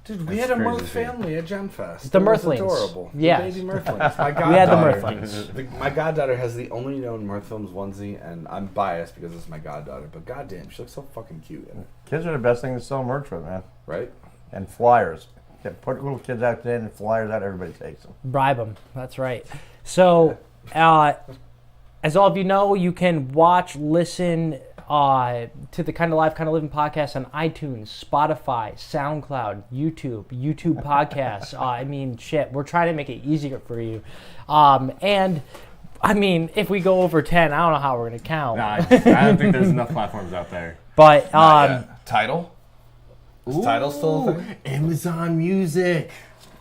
Dude, we That's had a crazy Mirth to see. family at Gen Fest. The It was Mirthlings. adorable. The Yes. baby Mirthlings. My We had the goddaughter. Mirthlings. My goddaughter has the only known Mirth Films onesie, and I'm biased because it's my goddaughter, but goddamn, she looks so fucking cute in it, Kids are the best thing to sell merch with, man. right? And flyers. Put little kids out there and flyers out, everybody takes them. Bribe them. That's right. So, as all of you know, you can watch, listen to the Kind of Life, Kind of Living podcast on iTunes, Spotify, SoundCloud, YouTube podcasts. I mean, shit, we're trying to make it easier for you. And, I mean, if we go over 10, I don't know how we're going to count. Nah, I don't think there's enough platforms out there. But, Title? Is Title still a thing? Amazon Music.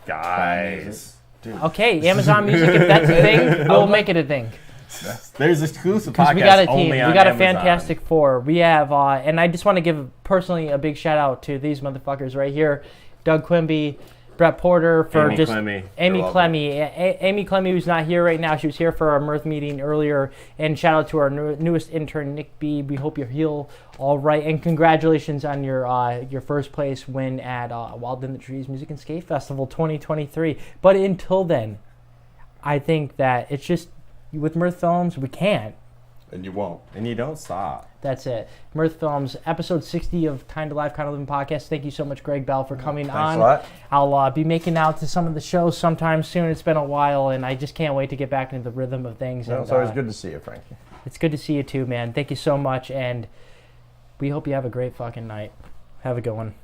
Guys. okay, Amazon Music, if that's a thing, we'll make it a thing. There's exclusive Because podcasts we got a team. only We on got a Amazon. fantastic four. We have, and I just want to give personally a big shout out to these motherfuckers right here. Doug Quimby, Brett Porter, for Amy just Clemmy. Amy You're Clemmy. Amy Clemmy, who's not here right now. She was here for our Mirth meeting earlier. And shout out to our newest intern, Nick B. We hope you heal all right. And congratulations on your first place win at Wild in the Trees Music and Skate Festival 2023. But until then, I think that it's just, with Mirth Films, we can't. And you won't. And you don't stop. That's it. Mirth Films, episode 60 of Kind of Life, Kind of Living podcast. Thank you so much, Greg Bell, for coming Thanks on. a lot. I'll be making out to some of the shows sometime soon. It's been a while, and I just can't wait to get back into the rhythm of things. Well, And, it's always good to see you, Frankie. It's good to see you too, man. Thank you so much, and we hope you have a great fucking night. Have a good one.